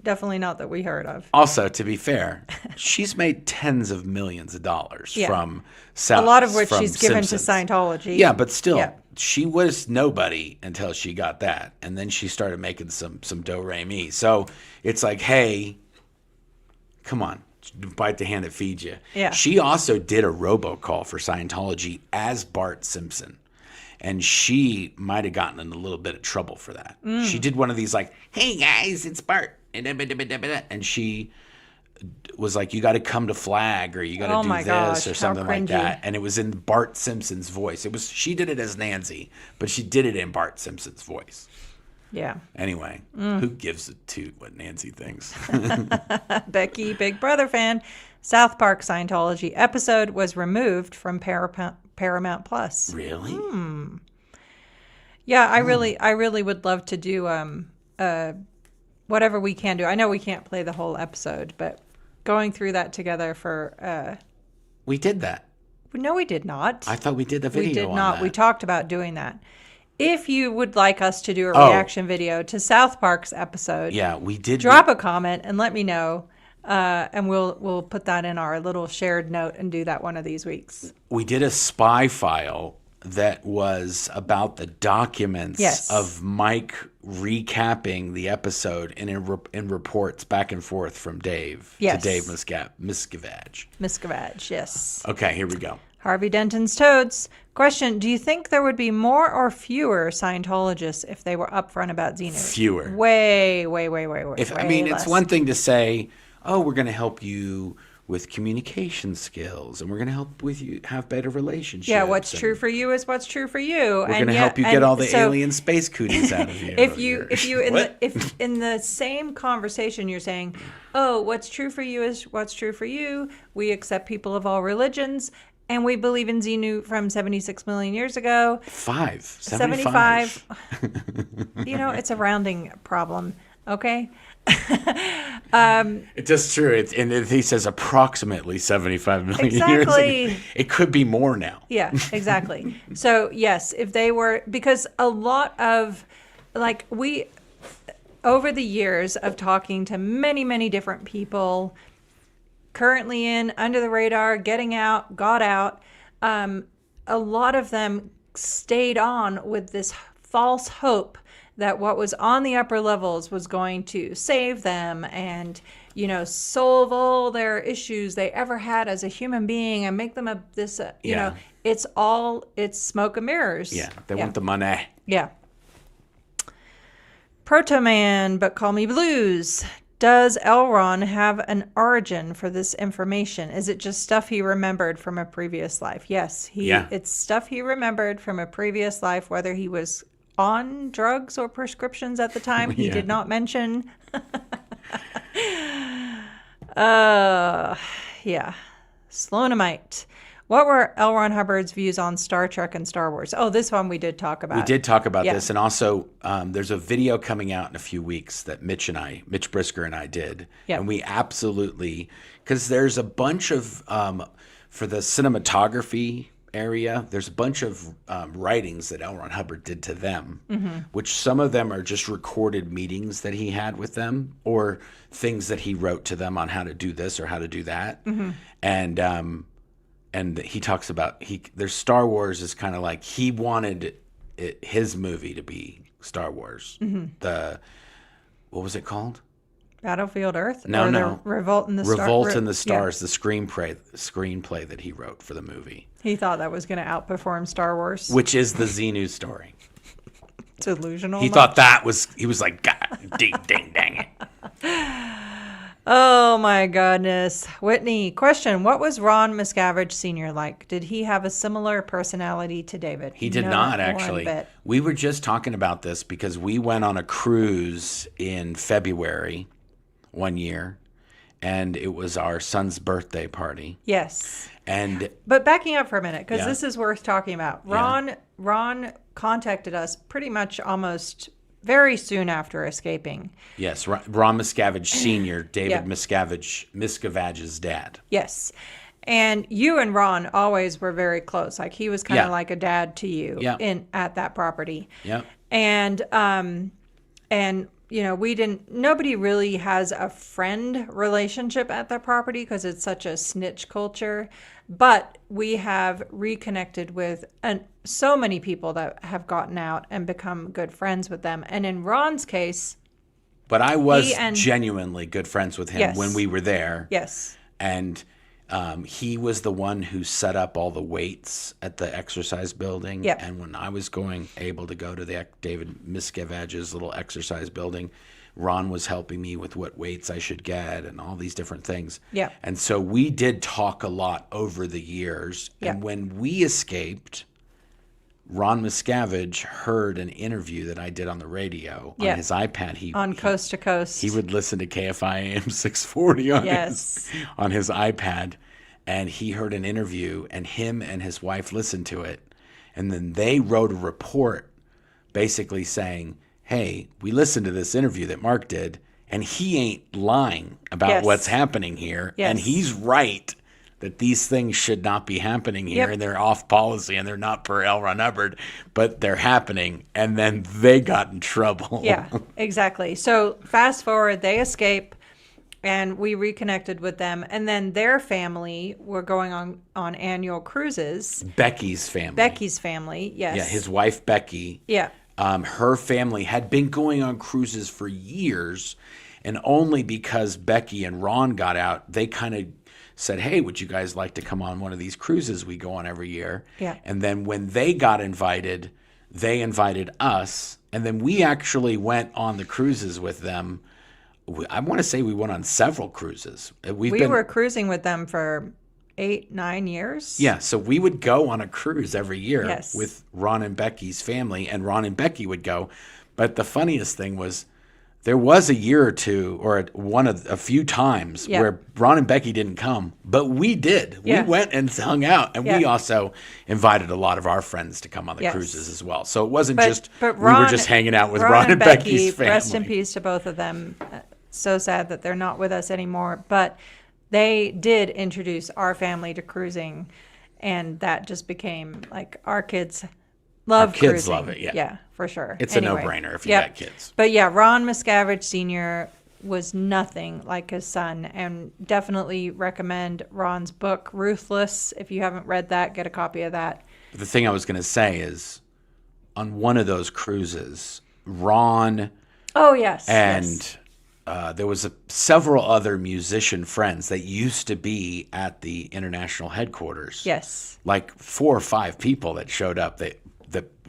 definitely not that we heard of. Also, to be fair, she's made tens of millions of dollars from a lot of which she's given Simpsons. to Scientology. Yeah, but still, she was nobody until she got that, and then she started making some do-re-mi. So it's like, hey, come on, bite the hand that feeds you. Yeah. She also did a robocall for Scientology as Bart Simpson. And she might have gotten in a little bit of trouble for that. She did one of these like, hey guys, it's Bart. And she was like, you got to come to flag, or you got to do this or something like that. And it was in Bart Simpson's voice. She did it as Nancy, but she did it in Bart Simpson's voice. Yeah. Anyway, who gives a toot what Nancy thinks? Becky, Big Brother fan. South Park Scientology episode was removed from Paramount Plus. Really? Yeah, I really would love to do whatever we can do. I know we can't play the whole episode, but going through that together for we did that. No, we did not. I thought we did the video. We did on not. that. We talked about doing that. If you would like us to do a reaction video to South Park's episode, we did. Drop a comment and let me know. And we'll put that in our little shared note and do that one of these weeks. We did a spy file that was about the documents of Mike recapping the episode and in reports back and forth from Dave to Dave Miscavige. Miscavige, yes. Okay, here we go. Harvey Denton's Toads. Question, do you think there would be more or fewer Scientologists if they were upfront about Xenu? Fewer. Way it's one thing to say, oh, we're going to help you with communication skills, and we're going to help with you have better relationships. Yeah, what's true for you is what's true for you. We're going to help you get all the alien space cooties out of you. If in the same conversation you're saying, oh, what's true for you is what's true for you. We accept people of all religions, and we believe in Xenu from 76 million years ago. 75. It's a rounding problem. Okay. It's just true. And he says approximately 75 million years ago. It could be more now. Yeah, exactly. So yes, if they were, because a lot of over the years of talking to many, many different people, currently in, under the radar, getting out, got out, a lot of them stayed on with this false hope that what was on the upper levels was going to save them and, solve all their issues they ever had as a human being and make them it's smoke and mirrors. Yeah, they want the money. Yeah. Proto Man, but call me Blues. Does Elron have an origin for this information? Is it just stuff he remembered from a previous life? Yes, it's stuff he remembered from a previous life, whether he was on drugs or prescriptions at the time. He did not mention. Sloanamite. What were L. Ron Hubbard's views on Star Trek and Star Wars? Oh, this one we did talk about. We did talk about this. And also, there's a video coming out in a few weeks that Mitch Brisker and I did. Yep. And we absolutely, because there's a bunch of, for the cinematography area, there's a bunch of writings that L. Ron Hubbard did to them, which some of them are just recorded meetings that he had with them or things that he wrote to them on how to do this or how to do that. And he talks about there's Star Wars is kind of like he wanted his movie to be Star Wars. What was it called? Battlefield Earth? No. Revolt in the Stars, the screenplay that he wrote for the movie. He thought that was going to outperform Star Wars. Which is the Xenu story. Delusional. He thought he was like, God, ding, dang it. Oh my goodness. Whitney, question. What was Ron Miscavige Sr. like? Did he have a similar personality to David? He did not, actually. We were just talking about this because we went on a cruise in February one year, and it was our son's birthday party. Yes. But backing up for a minute, because this is worth talking about. Ron contacted us pretty much almost very soon after escaping. Yes, Ron Miscavige Sr., David Miscavige's dad. Yes. And you and Ron always were very close. Like he was kind of like a dad to you at that property. Yeah. And nobody really has a friend relationship at that property because it's such a snitch culture. But we have reconnected with so many people that have gotten out and become good friends with them. And in Ron's case, but I was genuinely good friends with him when we were there. Yes. And he was the one who set up all the weights at the exercise building. Yep. And when I was able to go to the David Miscavige's little exercise building, Ron was helping me with what weights I should get and all these different things. Yeah. And so we did talk a lot over the years. Yeah. And when we escaped, Ron Miscavige heard an interview that I did on the radio on his iPad. On Coast to Coast. He would listen to KFI AM 640 on, on his iPad, and he heard an interview, and him and his wife listened to it, and then they wrote a report basically saying, hey, we listened to this interview that Mark did, and he ain't lying about what's happening here, and he's right that these things should not be happening here, and they're off policy, and they're not per L. Ron Hubbard, but they're happening, and then they got in trouble. Yeah, exactly. So fast forward, they escape, and we reconnected with them, and then their family were going on annual cruises. Becky's family, yes. Yeah, his wife, Becky. Yeah. Her family had been going on cruises for years, and only because Becky and Ron got out, they kind of said, hey, would you guys like to come on one of these cruises we go on every year? Yeah. And then when they got invited, they invited us. And then we actually went on the cruises with them. I want to say we went on several cruises. We were cruising with them for 8-9 years. Yeah. So we would go on a cruise every year with Ron and Becky's family, and Ron and Becky would go. But the funniest thing was, there was a year or two, or a few times where Ron and Becky didn't come, but we did. We went and hung out, and we also invited a lot of our friends to come on the cruises as well. So it wasn't but Ron, we were just hanging out with Ron and Becky's family. Rest in peace to both of them. So sad that they're not with us anymore, but they did introduce our family to cruising, and that just became like our kids love cruising. Kids love it, Yeah, for sure. It's a no-brainer if you got kids. But yeah, Ron Miscavige Sr. was nothing like his son, and definitely recommend Ron's book, Ruthless. If you haven't read that, get a copy of that. But the thing I was going to say is, on one of those cruises, Ron and there was several other musician friends that used to be at the international headquarters. Yes. Like 4 or 5 people that showed up that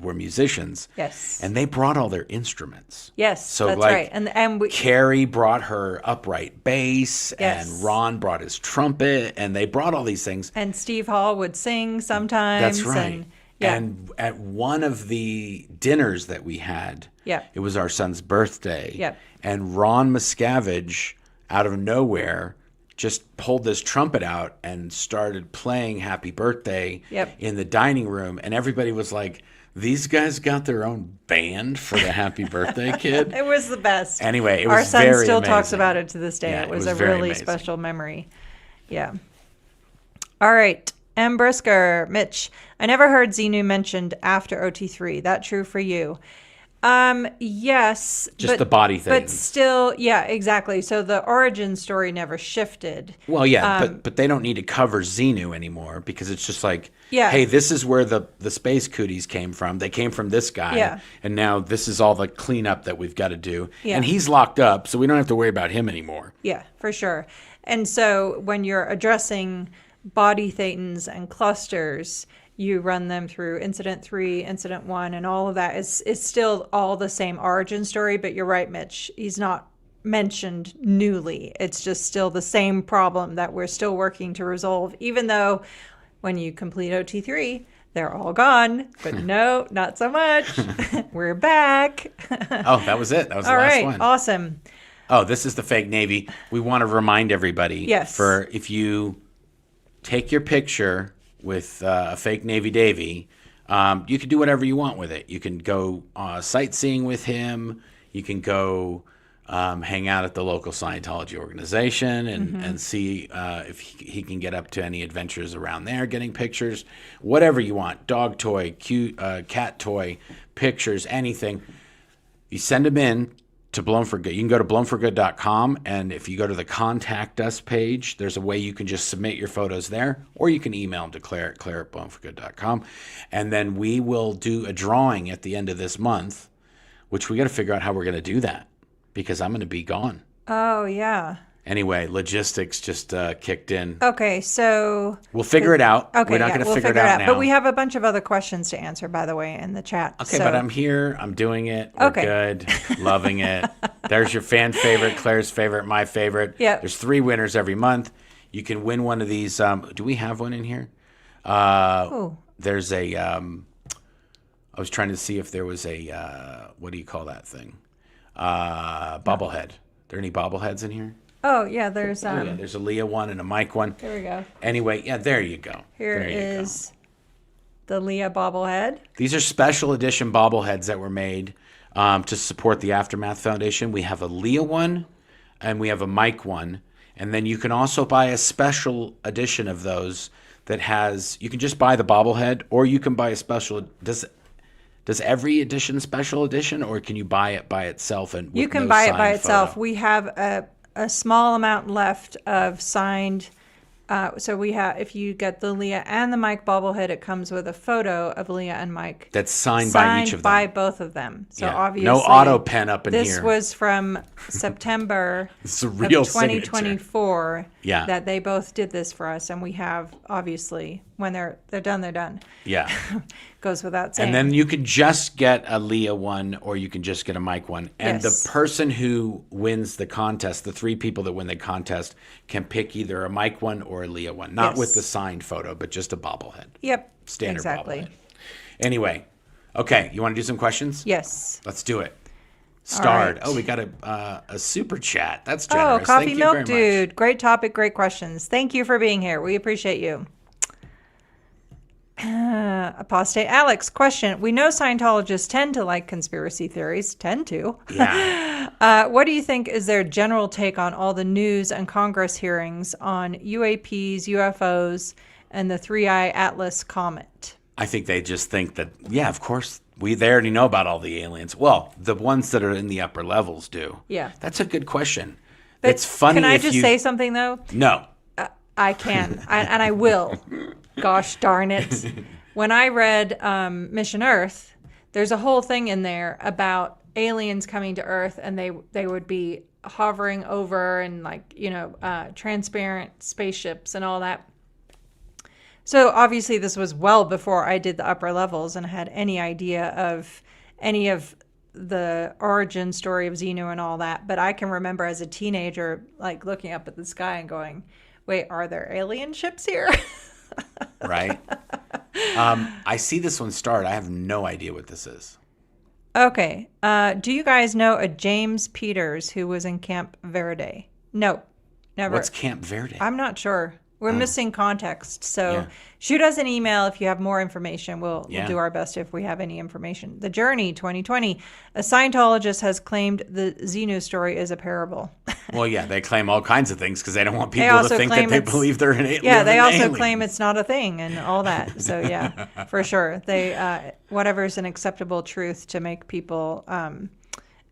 were musicians. Yes. And they brought all their instruments. Yes, so that's like, right. And Carrie brought her upright bass, yes. and Ron brought his trumpet, and they brought all these things. And Steve Hall would sing sometimes. That's right. And at one of the dinners that we had, it was our son's birthday, and Ron Miscavige, out of nowhere, just pulled this trumpet out and started playing Happy Birthday in the dining room. And everybody was like, these guys got their own band for the Happy Birthday kid? It was the best. Anyway, it was our son very still amazing. Talks about it to this day. Yeah, it was a really amazing. Special memory. Yeah. All right. M. Brisker, Mitch, I never heard Xenu mentioned after OT3. That true for you? Yes. Just the body thing. But still, yeah, exactly. So the origin story never shifted. Well, yeah, but they don't need to cover Xenu anymore, because it's just like, hey, this is where the space cooties came from. They came from this guy, and now this is all the cleanup that we've got to do. Yeah. And he's locked up, so we don't have to worry about him anymore. Yeah, for sure. And so when you're addressing body thetans and clusters, you run them through incident 3, incident 1, and all of that is still all the same origin story. But you're right, Mitch. He's not mentioned newly. It's just still the same problem that we're still working to resolve, even though when you complete OT3, they're all gone. But no, not so much. We're back. Oh, that was it. That was the last one. All right, awesome. Oh, this is the fake Navy. We want to remind everybody, for if you take your picture with a fake Navy Davy, you can do whatever you want with it. You can go sightseeing with him. You can go hang out at the local Scientology organization and see if he can get up to any adventures around there, getting pictures, whatever you want. Dog toy, cute cat toy, pictures, anything. You send them in to Blown for Good. You can go to blownforgood.com, and if you go to the Contact Us page, there's a way you can just submit your photos there, or you can email them to Claire at blownforgood.com, and then we will do a drawing at the end of this month, which we got to figure out how we're going to do that, because I'm going to be gone. Oh, yeah. Anyway, logistics just kicked in. Okay, so... We'll figure it out. Okay, we're not going to figure it out now. But we have a bunch of other questions to answer, by the way, in the chat. Okay, so. but I'm here. I'm doing it. We're good. Loving it. There's your fan favorite, Claire's favorite, my favorite. Yeah. There's 3 winners every month. You can win one of these. Do we have one in here? There's a... I was trying to see if there was a... what do you call that thing? Bobblehead. Are there any bobbleheads in here? Oh, yeah, there's... there's a Leah one and a Mike one. There we go. Anyway, yeah, there you go. Here is the Leah bobblehead. These are special edition bobbleheads that were made to support the Aftermath Foundation. We have a Leah one and we have a Mike one. And then you can also buy a special edition of those that has... You can just buy the bobblehead, or you can buy a special... Does every edition special edition, or can you buy it by itself? And you can buy it by itself. We have a small amount left of signed. So we have, if you get the Leah and the Mike bobblehead, it comes with a photo of Leah and Mike. That's signed by each of them. By both of them. So obviously, no auto pen up in here. This was from September it's a real of 2024 that they both did this for us, and we have obviously when they're done, they're done. Yeah. Goes without saying. And then you can just get a Leah one, or you can just get a Mike one. And the person who wins the contest, the 3 people that win the contest, can pick either a Mike one or a Leah one. Not with the signed photo, but just a bobblehead. Yep. Standard bobblehead. Anyway, okay, you want to do some questions? Yes. Let's do it. Starred. Right. Oh, we got a super chat. That's generous. Oh, Coffee Thank Milk you very Dude. much. Great topic, great questions. Thank you for being here. We appreciate you. Apostate Alex, question. We know Scientologists tend to like conspiracy theories. Tend to. Yeah. What do you think is their general take on all the news and Congress hearings on UAPs, UFOs, and the 3-eye Atlas comet? I think they just think that, yeah, of course, they already know about all the aliens. Well, the ones that are in the upper levels do. Yeah. That's a good question. But it's funny. Can I just say something, though? No. I can, and I will. Gosh darn it. When I read Mission Earth, there's a whole thing in there about aliens coming to Earth, and they would be hovering over and transparent spaceships and all that. So obviously this was well before I did the upper levels and had any idea of any of the origin story of Xenu and all that. But I can remember as a teenager, looking up at the sky and going, wait, are there alien ships here? Right. I see this one start. I have no idea what this is. Okay. Do you guys know a James Peters who was in Camp Verde? No, never. What's Camp Verde? I'm not sure. We're missing context. So shoot us an email if you have more information. We'll do our best if we have any information. The Journey 2020. A Scientologist has claimed the Xenu story is a parable. Well, yeah, they claim all kinds of things because they don't want people to think that they believe they're an alien. Yeah, they also claim it's not a thing and all that. So yeah, for sure. They whatever's an acceptable truth to make people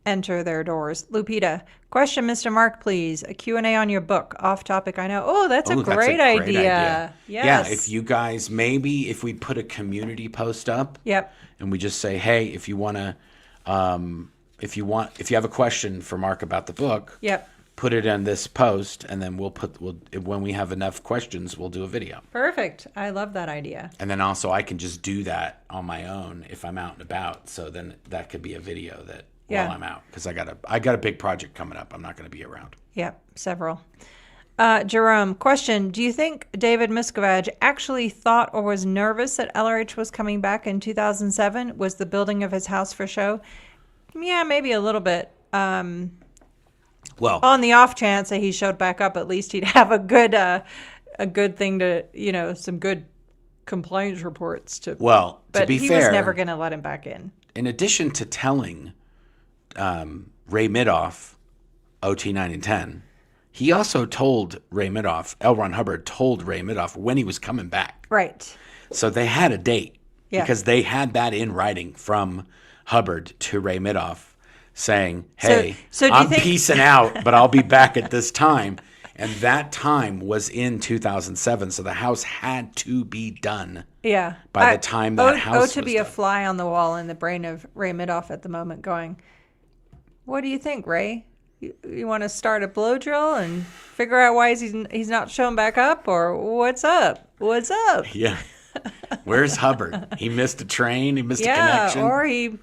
enter their doors. Lupita, question, Mr. Mark, please. A Q&A on your book. Off topic, I know. Oh, that's a great idea. Yes. Yeah, if you guys, maybe if we put a community post up. Yep. And we just say, hey, if you want to, if you have a question for Mark about the book. Yep. Put it in this post, and then when we have enough questions, we'll do a video. Perfect. I love that idea. And then also I can just do that on my own if I'm out and about. So then that could be a video that while I'm out, because I got a big project coming up. I'm not going to be around. Yep, several. Jerome, question. Do you think David Miscavige actually thought or was nervous that LRH was coming back in 2007? Was the building of his house for show? Yeah, maybe a little bit. Well, on the off chance that he showed back up, at least he'd have a good thing to, some good complaints reports to. Well, to be fair, he was never going to let him back in. In addition to telling Ray Midoff, OT 9 and 10, he also told Ray Midoff, L. Ron Hubbard told Ray Midoff when he was coming back. Right. So they had a date because they had that in writing from Hubbard to Ray Midoff saying, hey, so do you I'm think... peacing out, but I'll be back at this time. And that time was in 2007, so the house had to be done. Yeah. By the time that house was to be done. a fly on the wall in the brain of Ray Midoff at the moment, going, "What do you think, Ray? You want to start a blow drill and figure out why he's not showing back up, or what's up? What's up?" Yeah. Where's Hubbard? He missed a train. He missed a connection. Or he,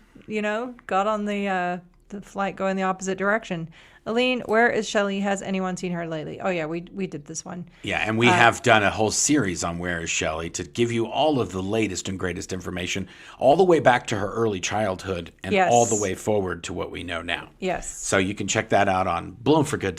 got on the flight going the opposite direction. Aline, where is Shelly? Has anyone seen her lately? Oh, yeah, we did this one. Yeah, and we have done a whole series on Where is Shelly to give you all of the latest and greatest information, all the way back to her early childhood and all the way forward to what we know now. Yes. So you can check that out on Blown for Good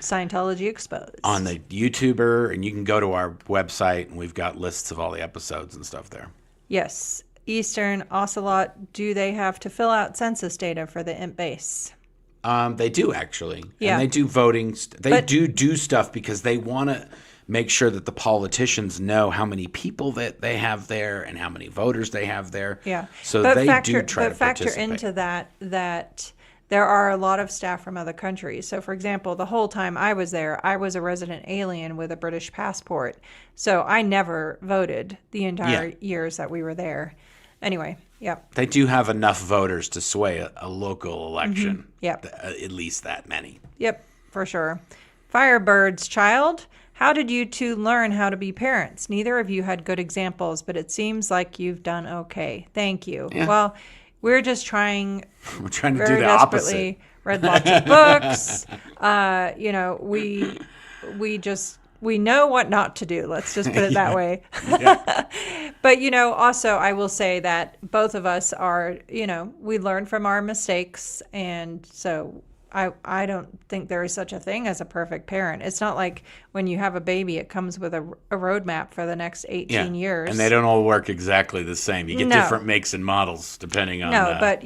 Scientology Exposed. On the YouTuber, and you can go to our website, and we've got lists of all the episodes and stuff there. Yes. Eastern Ocelot, do they have to fill out census data for the Int Base? They do, actually. Yeah. And they do voting. They do stuff because they want to make sure that the politicians know how many people that they have there and how many voters they have there. Yeah. So but they factor, do try to factor participate. into that there are a lot of staff from other countries. So, for example, the whole time I was there, I was a resident alien with a British passport. So I never voted the entire years that we were there. Anyway, yep. They do have enough voters to sway a local election. Mm-hmm. Yep. At least that many. Yep, for sure. Firebird's child, how did you two learn how to be parents? Neither of you had good examples, but it seems like you've done okay. Thank you. Yeah. Well, we're just trying. We're trying to very do the desperately opposite. Read lots of books. We know what not to do. Let's just put it that way. But, also I will say that both of us are, we learn from our mistakes. And so I don't think there is such a thing as a perfect parent. It's not like when you have a baby, it comes with a roadmap for the next 18 years. And they don't all work exactly the same. You get different makes and models depending on. No, but,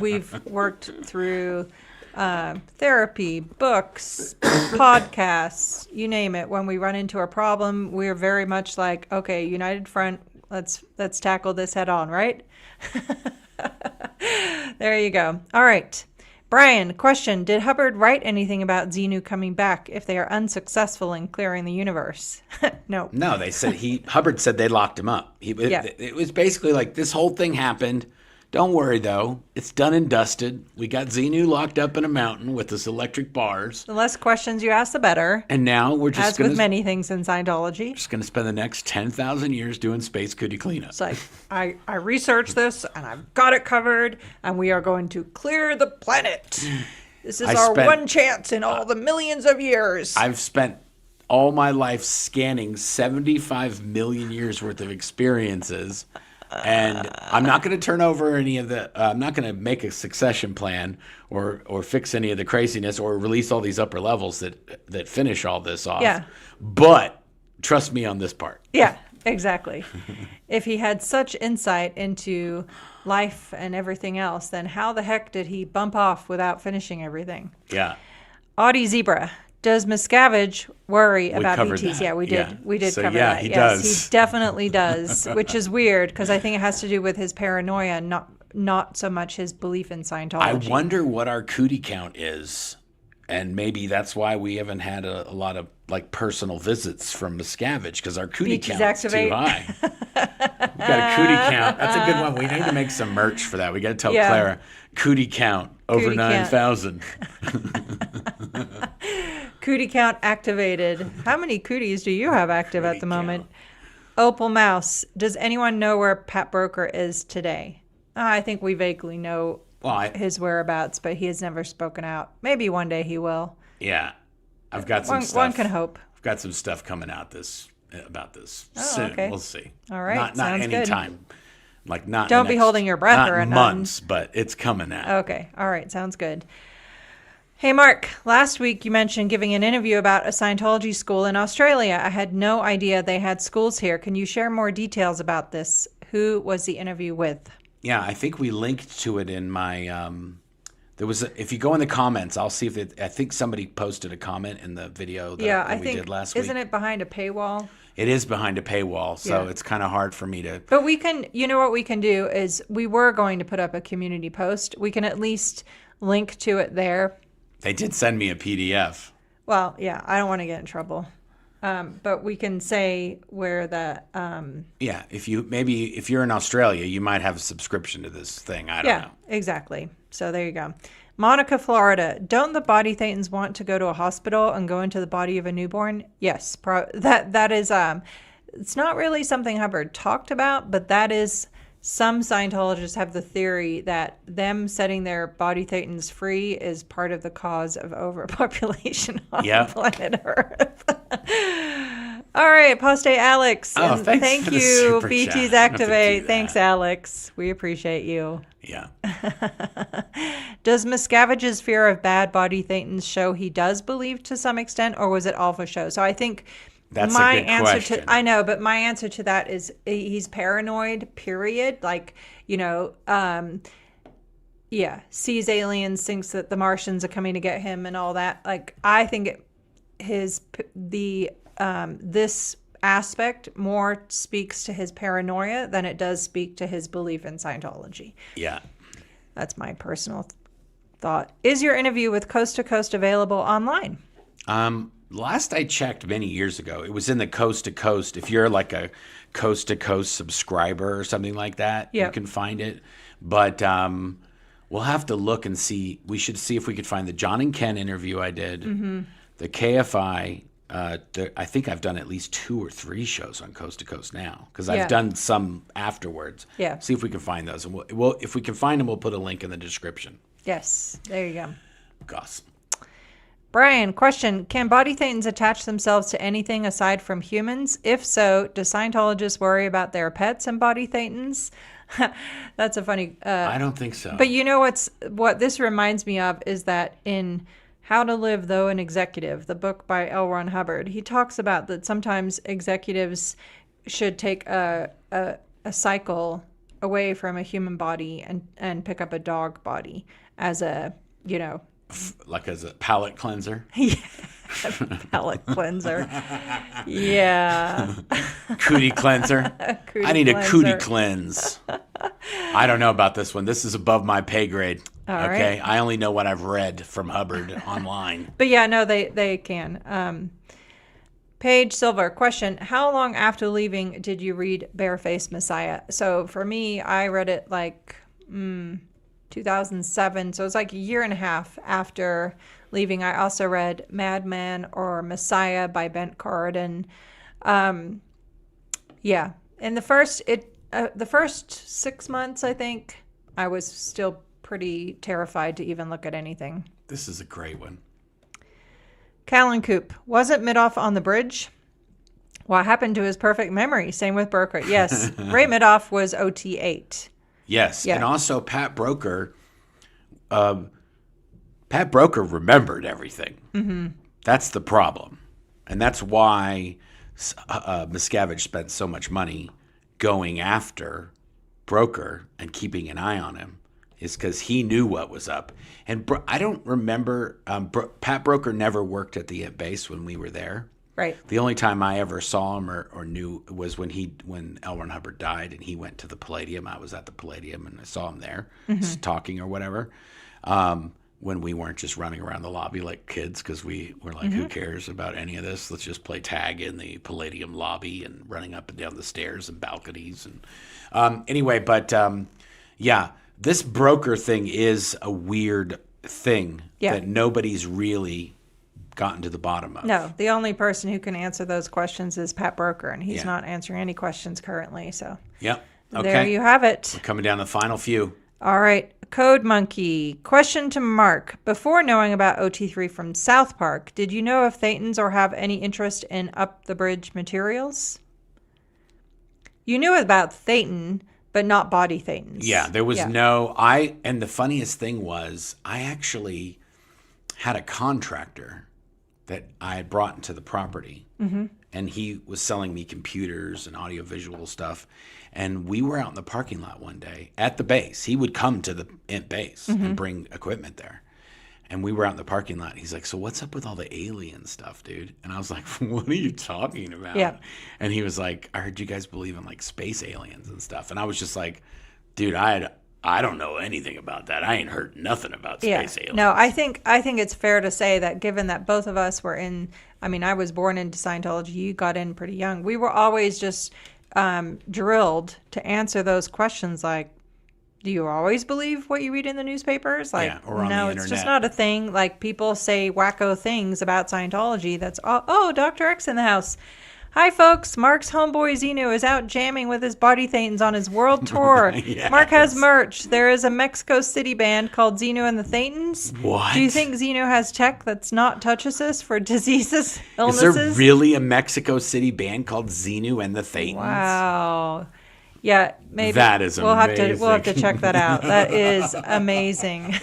we've worked through therapy, books, podcasts, you name it. When we run into a problem, we're very much like, okay, united front, let's tackle this head on, right? There you go. All right. Brian, question, did Hubbard write anything about Xenu coming back if they are unsuccessful in clearing the universe? No. No, they said Hubbard said they locked him up. It was basically like, this whole thing happened. Don't worry, though. It's done and dusted. We got Xenu locked up in a mountain with his electric bars. The less questions you ask, the better. And now we're just As with many things in Scientology. Just going to spend the next 10,000 years doing space cootie cleanup. It's like, I researched this, and I've got it covered, and we are going to clear the planet. This is our one chance in all the millions of years. I've spent all my life scanning 75 million years worth of experiences. And I'm not going to turn over any of the. I'm not going to make a succession plan or fix any of the craziness or release all these upper levels that finish all this off. Yeah. But trust me on this part. Yeah, exactly. If he had such insight into life and everything else, then how the heck did he bump off without finishing everything? Yeah. Audie Zebra. Does Miscavige worry about ETs? That. Yeah, we did. Yeah. We did so, cover yeah, that. He yes, does. He definitely does, which is weird because I think it has to do with his paranoia, not so much his belief in Scientology. I wonder what our cootie count is, and maybe that's why we haven't had a lot of like personal visits from Miscavige because our cootie count's too high. We've got a cootie count. That's a good one. We need to make some merch for that. We got to tell Clara cootie count over 9,000. Cootie count activated. How many cooties do you have active at the moment? Opal Mouse. Does anyone know where Pat Broeker is today? I think we vaguely know his whereabouts, but he has never spoken out. Maybe one day he will. Yeah. I've got some stuff. One can hope. I've got some stuff coming out about this soon. Okay. We'll see. All right. Not any time. Like not. Don't be holding your breath or months, but it's coming out. Okay. All right. Sounds good. Hey, Mark, last week you mentioned giving an interview about a Scientology school in Australia. I had no idea they had schools here. Can you share more details about this? Who was the interview with? Yeah, I think we linked to it in my There was, if you go in the comments, I'll see if I think somebody posted a comment in the video that we did last week. Isn't it behind a paywall? It is behind a paywall, so it's kind of hard for me to. But we can, what we can do is we were going to put up a community post. We can at least link to it there. They did send me a PDF. Well, yeah, I don't want to get in trouble. But we can say where the yeah, if you're in Australia, you might have a subscription to this thing. I don't know. Exactly. So there you go. Monica, Florida. Don't the body Thetans want to go to a hospital and go into the body of a newborn? Yes. That is it's not really something Hubbard talked about, but that is, some Scientologists have the theory that them setting their body Thetans free is part of the cause of overpopulation on planet Earth. All right, Apostate Alex. Oh, thank you, BT's Activate. Thanks, Alex. We appreciate you. Yeah. Does Miscavige's fear of bad body Thetans show he does believe to some extent, or was it all for show? So I think that's my a good answer question. I know, but my answer to that is he's paranoid, period. Like, sees aliens, thinks that the Martians are coming to get him and all that. Like, I think this aspect more speaks to his paranoia than it does speak to his belief in Scientology. Yeah. That's my personal thought. Is your interview with Coast to Coast available online? Last I checked many years ago, it was in the Coast to Coast. If you're like a Coast to Coast subscriber or something like that, you can find it. But we'll have to look and see. We should see if we could find the John and Ken interview I did, the KFI. I think I've done at least 2 or 3 shows on Coast to Coast now, because I've done some afterwards. Yeah. See if we can find those. And we'll if we can find them, we'll put a link in the description. Yes. There you go. Goss. Brian, question. Can body Thetans attach themselves to anything aside from humans? If so, do Scientologists worry about their pets and body Thetans? That's a funny... I don't think so. But what this reminds me of is that in How to Live Though an Executive, the book by L. Ron Hubbard, he talks about that sometimes executives should take a cycle away from a human body and pick up a dog body as a, like as a palate cleanser? Yeah, palate cleanser. Yeah. Cootie cleanser. I need a cootie cleanse. I don't know about this one. This is above my pay grade. All okay. right. I only know what I've read from Hubbard online. But yeah, no, they can. Paige Silver, question. How long after leaving did you read Barefaced Messiah? So for me, I read it like 2007. So it's like a year and a half after leaving. I also read Madman or Messiah by Bent Corridon. And the first 6 months, I think, I was still pretty terrified to even look at anything. This is a great one. Callan Coop, wasn't Midoff on the bridge? What happened to his perfect memory? Same with Broeker. Yes, Ray Midoff was OT8. Yes, and also Pat Broeker. Pat Broeker remembered everything. Mm-hmm. That's the problem, and that's why Miscavige spent so much money going after Broeker and keeping an eye on him. Is because he knew what was up. And I don't remember, Pat Broeker never worked at the Int Base when we were there. Right. The only time I ever saw him or knew was when L. Ron Hubbard died and he went to the Palladium. I was at the Palladium and I saw him there talking or whatever. When we weren't just running around the lobby like kids, because we were like, who cares about any of this? Let's just play tag in the Palladium lobby and running up and down the stairs and balconies. And yeah. This Broeker thing is a weird thing that nobody's really gotten to the bottom of. No, the only person who can answer those questions is Pat Broeker, and he's not answering any questions currently. So okay. There you have it. We're coming down to the final few. All right. Code Monkey. Question to Mark. Before knowing about OT3 from South Park, did you know if Thetans or have any interest in Up the Bridge materials? You knew about Thetan, but not body Thetans. Yeah, there was and the funniest thing was I actually had a contractor that I had brought into the property, and he was selling me computers and audiovisual stuff, And we were out in the parking lot one day at the base. He would come to the Int Base and bring equipment there. And we were out in the parking lot. He's like, so what's up with all the alien stuff, dude? And I was like, what are you talking about? Yeah. And he was like, I heard you guys believe in like space aliens and stuff. And I was just like, dude, I don't know anything about that. I ain't heard nothing about space aliens. No, I think it's fair to say that given that both of us were I was born into Scientology. You got in pretty young. We were always just drilled to answer those questions like, do you always believe what you read in the newspapers? Like, or on no, the it's internet. just not a thing. Like, people say wacko things about Scientology. That's, oh, Dr. X in the house. Hi, folks. Mark's homeboy Xenu is out jamming with his body Thetans on his world tour. Yes. Mark has merch. There is a Mexico City band called Xenu and the Thetans. What? Do you think Xenu has tech that's not touches us for diseases, illnesses? Is there really a Mexico City band called Xenu and the Thetans? Wow. Yeah, maybe that is amazing. We'll have to check that out. That is amazing.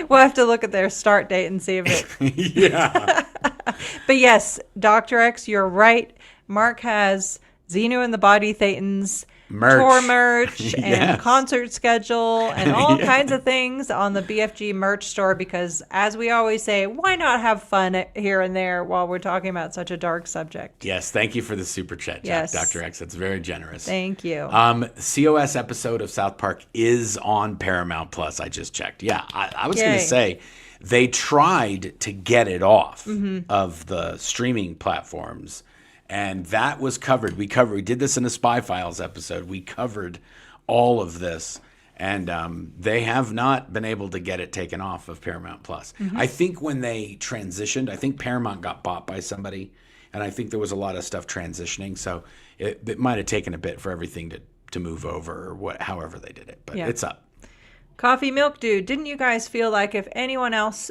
We'll have to look at their start date and see if it. Yeah. But yes, Dr. X, you're right. Mark has Xenu and the Body Thetans tour merch and concert schedule and all kinds of things on the BFG merch store because, as we always say, why not have fun here and there while we're talking about such a dark subject? Yes, thank you for the super chat, Yes. Dr. X. That's very generous. Thank you. COS episode of South Park is on Paramount Plus. I just checked. Yeah, I was going to say they tried to get it off of the streaming platforms. And that was covered. We did this in a Spy Files episode. We covered all of this, and they have not been able to get it taken off of Paramount Plus. I think when they transitioned, I think Paramount got bought by somebody, and I think there was a lot of stuff transitioning. So it might have taken a bit for everything to move over, or however they did it. But it's up. Coffee Milk Dude, didn't you guys feel like if anyone else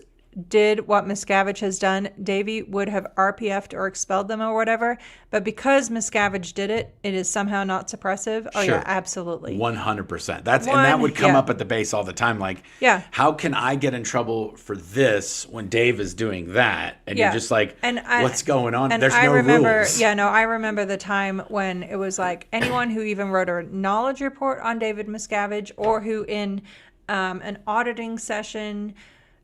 did what Miscavige has done, Davey would have RPF'd or expelled them or whatever? But because Miscavige did it, it is somehow not suppressive. Oh, Sure. yeah, absolutely. 100%. And that would come up at the base all the time. Like, how can I get in trouble for this when Dave is doing that? And you're just like, what's going on? There's no rules. Yeah, no, I remember the time when it was like anyone who even wrote a knowledge report on David Miscavige or who in an auditing session,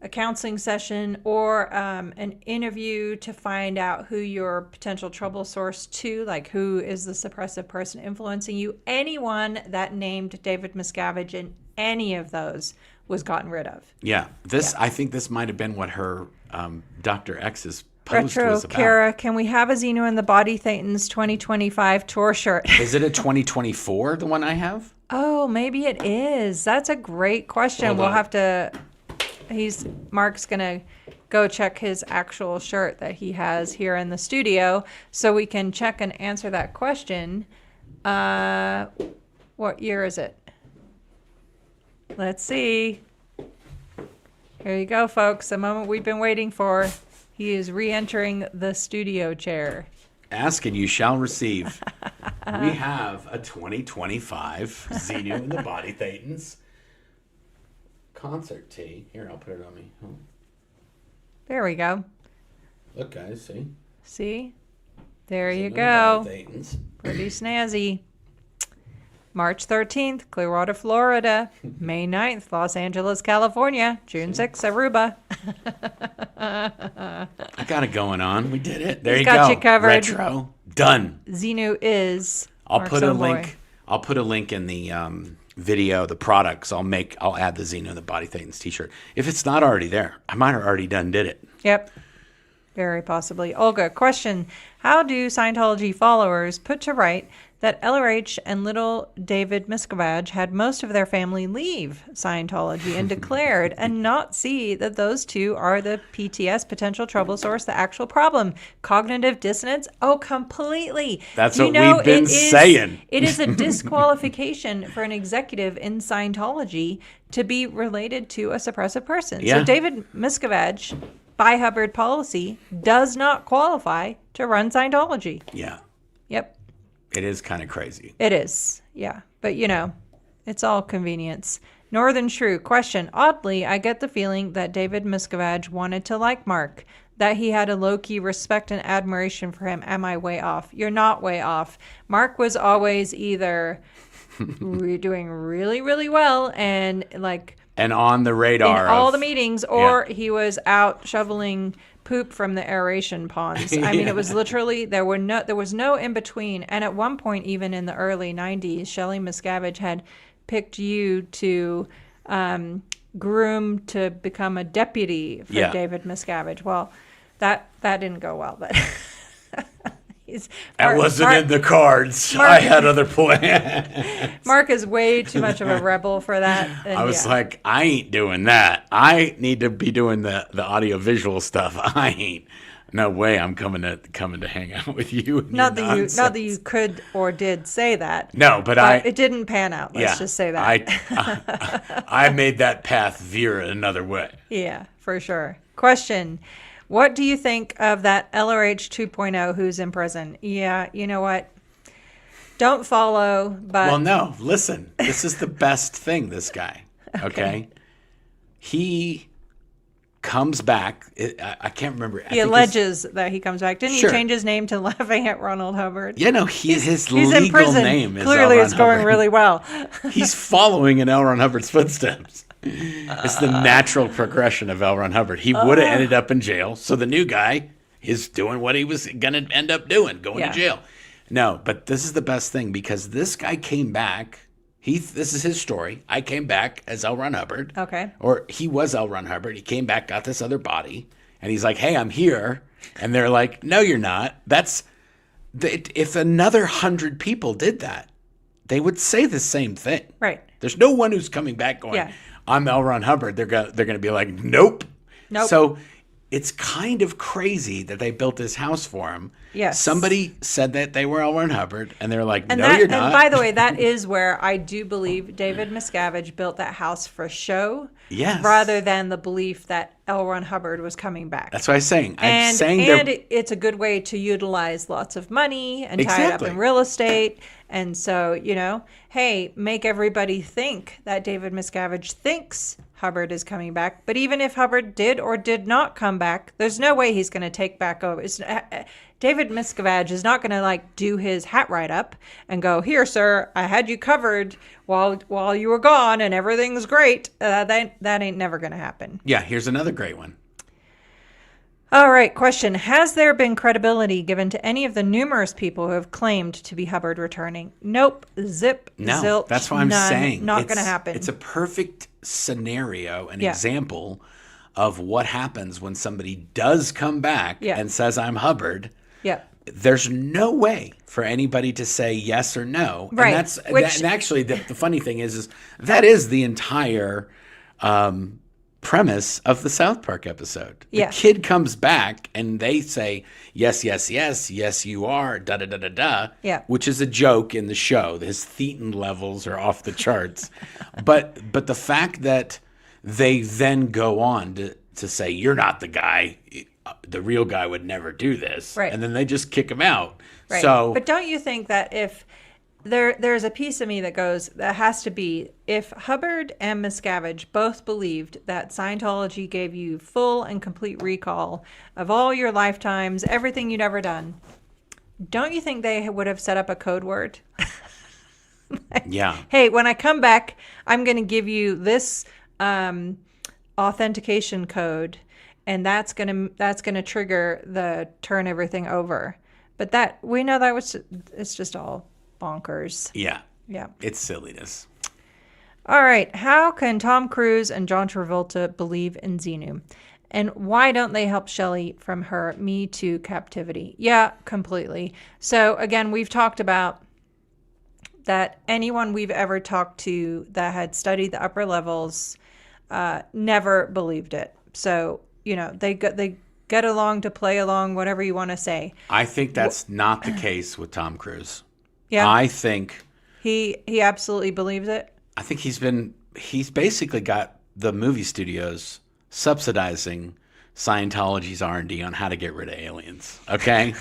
a counseling session, or an interview to find out who your potential trouble source to, like who is the suppressive person influencing you. Anyone that named David Miscavige in any of those was gotten rid of. Yeah. I think this might have been what her Dr. X's post Retro was about. Kara, can we have a Xenu and the Body Thetans 2025 tour shirt? Is it a 2024, the one I have? Oh, maybe it is. That's a great question. We'll have to... Mark's gonna go check his actual shirt that he has here in the studio so we can check and answer that question. What year is it? Let's see. Here you go, folks. The moment we've been waiting for. He is re-entering the studio chair. Ask and you shall receive. We have a 2025 Xenu and the Body Thetans concert tee. Here, I'll put it on me. Oh. There we go. Look, guys, see? See? There Xenu you and the go. Body Thetans. Pretty snazzy. March 13th, Clearwater, Florida. May 9th, Los Angeles, California. June 6th, Aruba. I got it going on. We did it. There He's you go. got you covered. Retro. Done. Xenu is. I'll put a link in the video, the products. I'll add the Xenu and the Body Thetans t-shirt. If it's not already there, I might have already did it. Yep. Very possibly. Olga, question. How do Scientology followers put to right that LRH and little David Miscavige had most of their family leave Scientology and declared and not see that those two are the PTS, potential trouble source, the actual problem? Cognitive dissonance? Oh, completely. That's what we've been saying. It is a disqualification for an executive in Scientology to be related to a suppressive person. Yeah. So David Miscavige, by Hubbard policy, does not qualify to run Scientology. Yeah. Yep. It is kind of crazy. It is. Yeah. But, it's all convenience. Northern Shrew, question. Oddly, I get the feeling that David Miscavige wanted to like Mark, that he had a low-key respect and admiration for him. Am I way off? You're not way off. Mark was always either we're doing really, really well, and like and on the in radar all the meetings, or he was out shoveling poop from the aeration ponds. I mean, it was literally there was no in between. And at one point, even in the early '90s, Shelly Miscavige had picked you to groom to become a deputy for David Miscavige. Well, that didn't go well, but that wasn't in the cards. I had other plans. Mark is way too much of a rebel for that. And I was like, I ain't doing that. I need to be doing the audio visual stuff. I ain't. No way. I'm coming to hang out with you. Not that you could or did say that. No, but it didn't pan out. Let's just say that. I made that path veer another way. Yeah, for sure. Question. What do you think of that LRH 2.0 who's in prison? Yeah, you know what? Don't follow, but... Well, no. Listen, this is the best thing, this guy. Okay? He comes back. I can't remember. He alleges that he comes back. Didn't he change his name to Laughing at Ronald Hubbard? Yeah, no, his legal in prison. name is Clearly, L. it's going Hubbard. really well. He's following in L. Ron Hubbard's footsteps. It's the natural progression of L. Ron Hubbard. He would have ended up in jail. So the new guy is doing what he was going to end up doing, going to jail. No, but this is the best thing because this guy came back. This is his story. I came back as L. Ron Hubbard. Okay. Or he was L. Ron Hubbard. He came back, got this other body, and he's like, hey, I'm here. And they're like, no, you're not. If another 100 people did that, they would say the same thing. Right. There's no one who's coming back going, I'm L. Ron Hubbard. They're going to be like, nope. So it's kind of crazy that they built this house for him. Yes. Somebody said that they were L. Ron Hubbard, and they're like, no, you're not. And by the way, that is where I do believe David Miscavige built that house for show. Yes. Rather than the belief that L. Ron Hubbard was coming back. That's what I'm saying. It's a good way to utilize lots of money and tie it up in real estate. And so, hey, make everybody think that David Miscavige thinks Hubbard is coming back. But even if Hubbard did or did not come back, there's no way he's going to take back over. David Miscavige is not going to do his hat right up and go, here, sir, I had you covered while you were gone and everything's great. That ain't never going to happen. Yeah, here's another great one. All right, question. Has there been credibility given to any of the numerous people who have claimed to be Hubbard returning? Nope. Zip. No, zilch, that's what I'm none, saying. Not going to happen. It's a perfect scenario, an example of what happens when somebody does come back and says, I'm Hubbard. Yeah. There's no way for anybody to say yes or no. Right. And actually, the funny thing is that is the entire premise of the South Park episode. The kid comes back and they say, yes, yes, yes, yes, you are, da-da-da-da-da, which is a joke in the show. His thetan levels are off the charts. but the fact that they then go on to say, you're not the guy, the real guy would never do this. Right. And then they just kick him out. Right. So, but don't you think that if there's a piece of me that goes, that has to be, if Hubbard and Miscavige both believed that Scientology gave you full and complete recall of all your lifetimes, everything you'd ever done, don't you think they would have set up a code word? Yeah. Hey, when I come back, I'm going to give you this authentication code, and that's gonna trigger the turn everything over. But that we know that it's just all bonkers. Yeah. Yeah. It's silliness. All right. How can Tom Cruise and John Travolta believe in Xenu? And why don't they help Shelly from her Me Too captivity? Yeah, completely. So again, we've talked about that anyone we've ever talked to that had studied the upper levels never believed it. So, they get along to play along, whatever you want to say. I think that's not the case with Tom Cruise. Yeah. I think he absolutely believes it. I think he's basically got the movie studios subsidizing Scientology's R&D on how to get rid of aliens. Okay?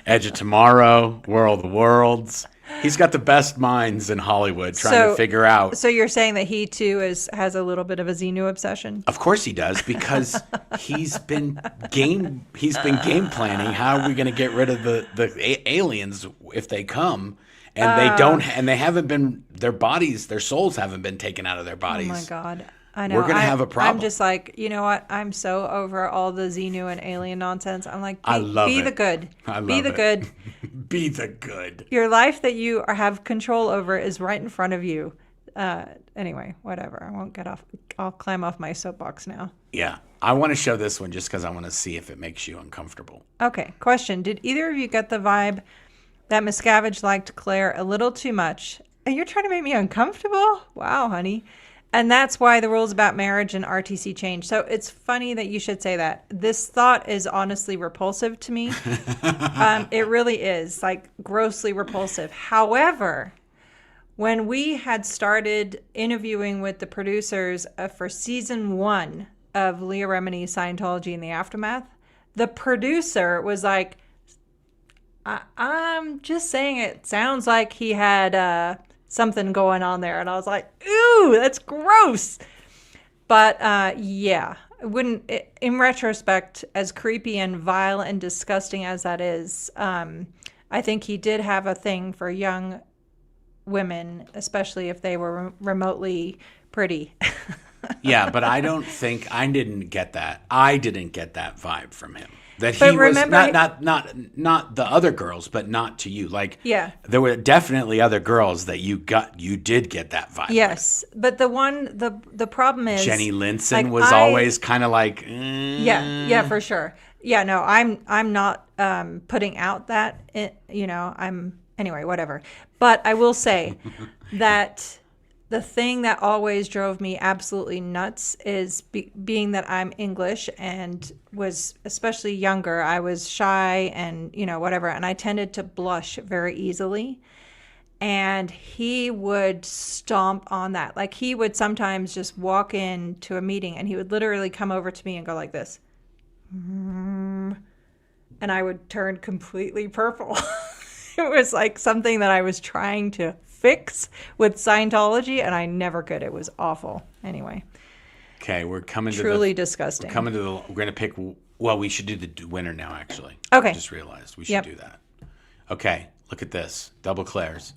Edge of Tomorrow, World of Worlds. He's got the best minds in Hollywood trying to figure out. So you're saying that he too has a little bit of a Xenu obsession? Of course he does, because he's been game planning how are we going to get rid of the aliens if they come, And they don't, and they haven't been, their bodies, their souls haven't been taken out of their bodies. Oh my God. I know. We're going to have a problem. I'm just like, you know what? I'm so over all the Xenu and alien nonsense. I'm like, I love be it. the good. I love be the it. good. Be the good. Your life that you have control over is right in front of you. Anyway, whatever. I won't get off. I'll climb off my soapbox now. Yeah. I want to show this one just because I want to see if it makes you uncomfortable. Okay. Question. Did either of you get the vibe that Miscavige liked Claire a little too much? And you're trying to make me uncomfortable? Wow, honey. And that's why the rules about marriage and RTC changed. So it's funny that you should say that. This thought is honestly repulsive to me. It really is, like, grossly repulsive. However, when we had started interviewing with the producers for season 1 of Leah Remini's Scientology in the Aftermath, the producer was like, I'm just saying it sounds like he had something going on there. And I was like, ooh, that's gross. But yeah, in retrospect, as creepy and vile and disgusting as that is, I think he did have a thing for young women, especially if they were remotely pretty. Yeah, but I didn't get that. I didn't get that vibe from him. That he But was remember, not the other girls, but not to you. Like, yeah, there were definitely other girls that you did get that vibe. yes, but the problem is Jenny Linson like, was always kind of like, yeah, for sure. Yeah, no, I'm not putting out that, anyway, whatever. But I will say that the thing that always drove me absolutely nuts is being that I'm English and was especially younger. I was shy and, whatever. And I tended to blush very easily. And he would stomp on that. Like, he would sometimes just walk into a meeting and he would literally come over to me and go like this. And I would turn completely purple. It was like something that I was trying to fix with Scientology, and I never could. It was awful. Anyway. Okay, we're coming to truly disgusting. We're going to pick. Well, we should do the winner now. Actually, okay. I just realized we should do that. Okay, look at this. Double Claire's.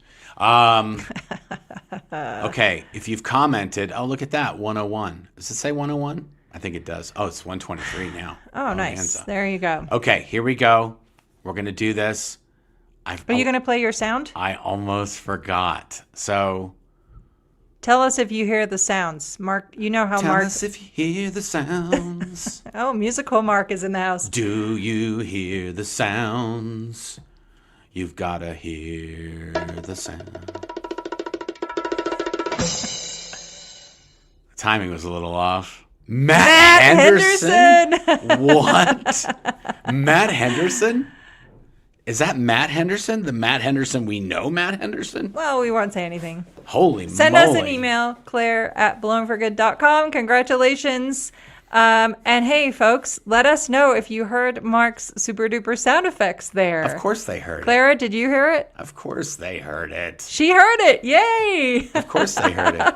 Okay, if you've commented, oh, look at that, 101. Does it say 101? I think it does. Oh, it's 123 now. Oh, nice. There you go. Okay, here we go. We're going to do this. Are you going to play your sound? I almost forgot. So tell us if you hear the sounds. Mark, you know how Mark... Tell us if you hear the sounds. Oh, musical Mark is in the house. Do you hear the sounds? You've got to hear the sound. The timing was a little off. Matt Henderson? What? Matt Henderson? Is that Matt Henderson? The Matt Henderson we know, Matt Henderson? Well, we won't say anything. Holy Send moly. us an email, claire@blownforgood.com. Congratulations. And hey, folks, let us know if you heard Mark's super duper sound effects there. Of course they heard Clara, did you hear it? Of course they heard it. She heard it. Yay. Of course they heard it.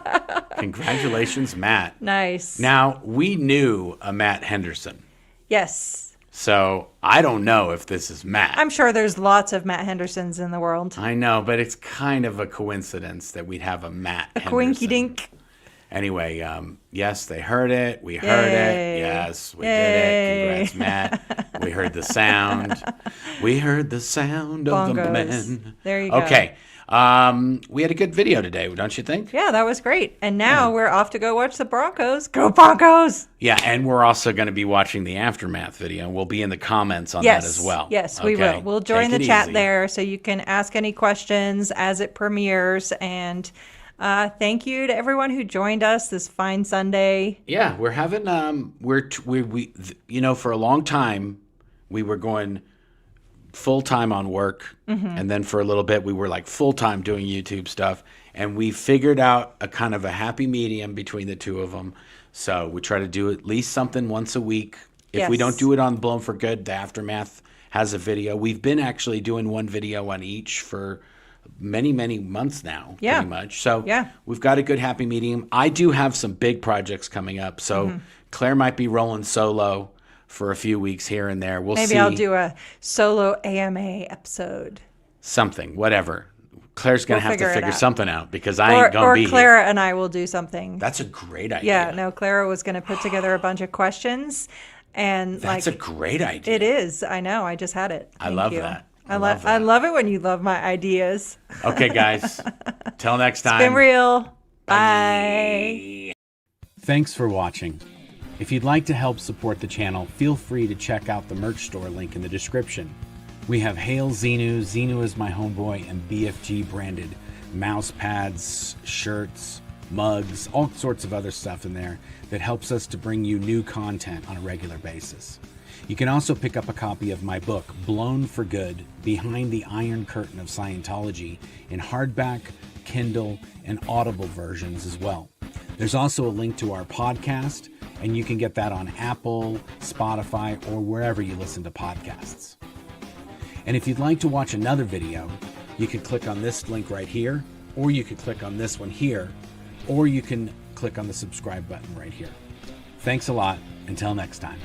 Congratulations, Matt. Nice. Now, we knew a Matt Henderson. Yes. So I don't know if this is Matt. I'm sure there's lots of Matt Hendersons in the world. I know, but it's kind of a coincidence that we'd have a Matt Henderson. Coinky dink. Anyway, yes, they heard it. We heard it. Yes, we did it. Congrats, Matt. We heard the sound. We heard the sound of the men. There you go. Okay. We had a good video today, don't you think? Yeah, that was great. And now we're off to go watch the Broncos. Go Broncos! Yeah, and we're also going to be watching the Aftermath video, and we'll be in the comments on that as well. Yes, we will. We'll join the chat there so you can ask any questions as it premieres. And thank you to everyone who joined us this fine Sunday. Yeah, we're having for a long time we were going full-time on work, and then for a little bit we were like full-time doing YouTube stuff, and we figured out a kind of a happy medium between the two of them. So we try to do at least something once a week. If we don't do it on Blown for Good, the Aftermath has a video. We've been actually doing one video on each for many months now, pretty much. So we've got a good happy medium. I do have some big projects coming up, so Claire might be rolling solo for a few weeks here and there. We'll see. Maybe I'll do a solo AMA episode. Something, whatever. Claire's going to have to figure something out because I ain't going to be here. Or Clara and I will do something. That's a great idea. Yeah, no, Clara was going to put together a bunch of questions. And that's a great idea. It is. I know. I just had it. I love that. I love it when you love my ideas. Okay, guys. Till next time. It's been real. Bye. Thanks for watching. If you'd like to help support the channel, feel free to check out the merch store link in the description. We have Hail Xenu, Xenu is my homeboy, and BFG branded mouse pads, shirts, mugs, all sorts of other stuff in there that helps us to bring you new content on a regular basis. You can also pick up a copy of my book, Blown for Good, Behind the Iron Curtain of Scientology, in hardback, Kindle, and Audible versions as well. There's also a link to our podcast, and you can get that on Apple, Spotify, or wherever you listen to podcasts. And if you'd like to watch another video, you can click on this link right here, or you can click on this one here, or you can click on the subscribe button right here. Thanks a lot. Until next time.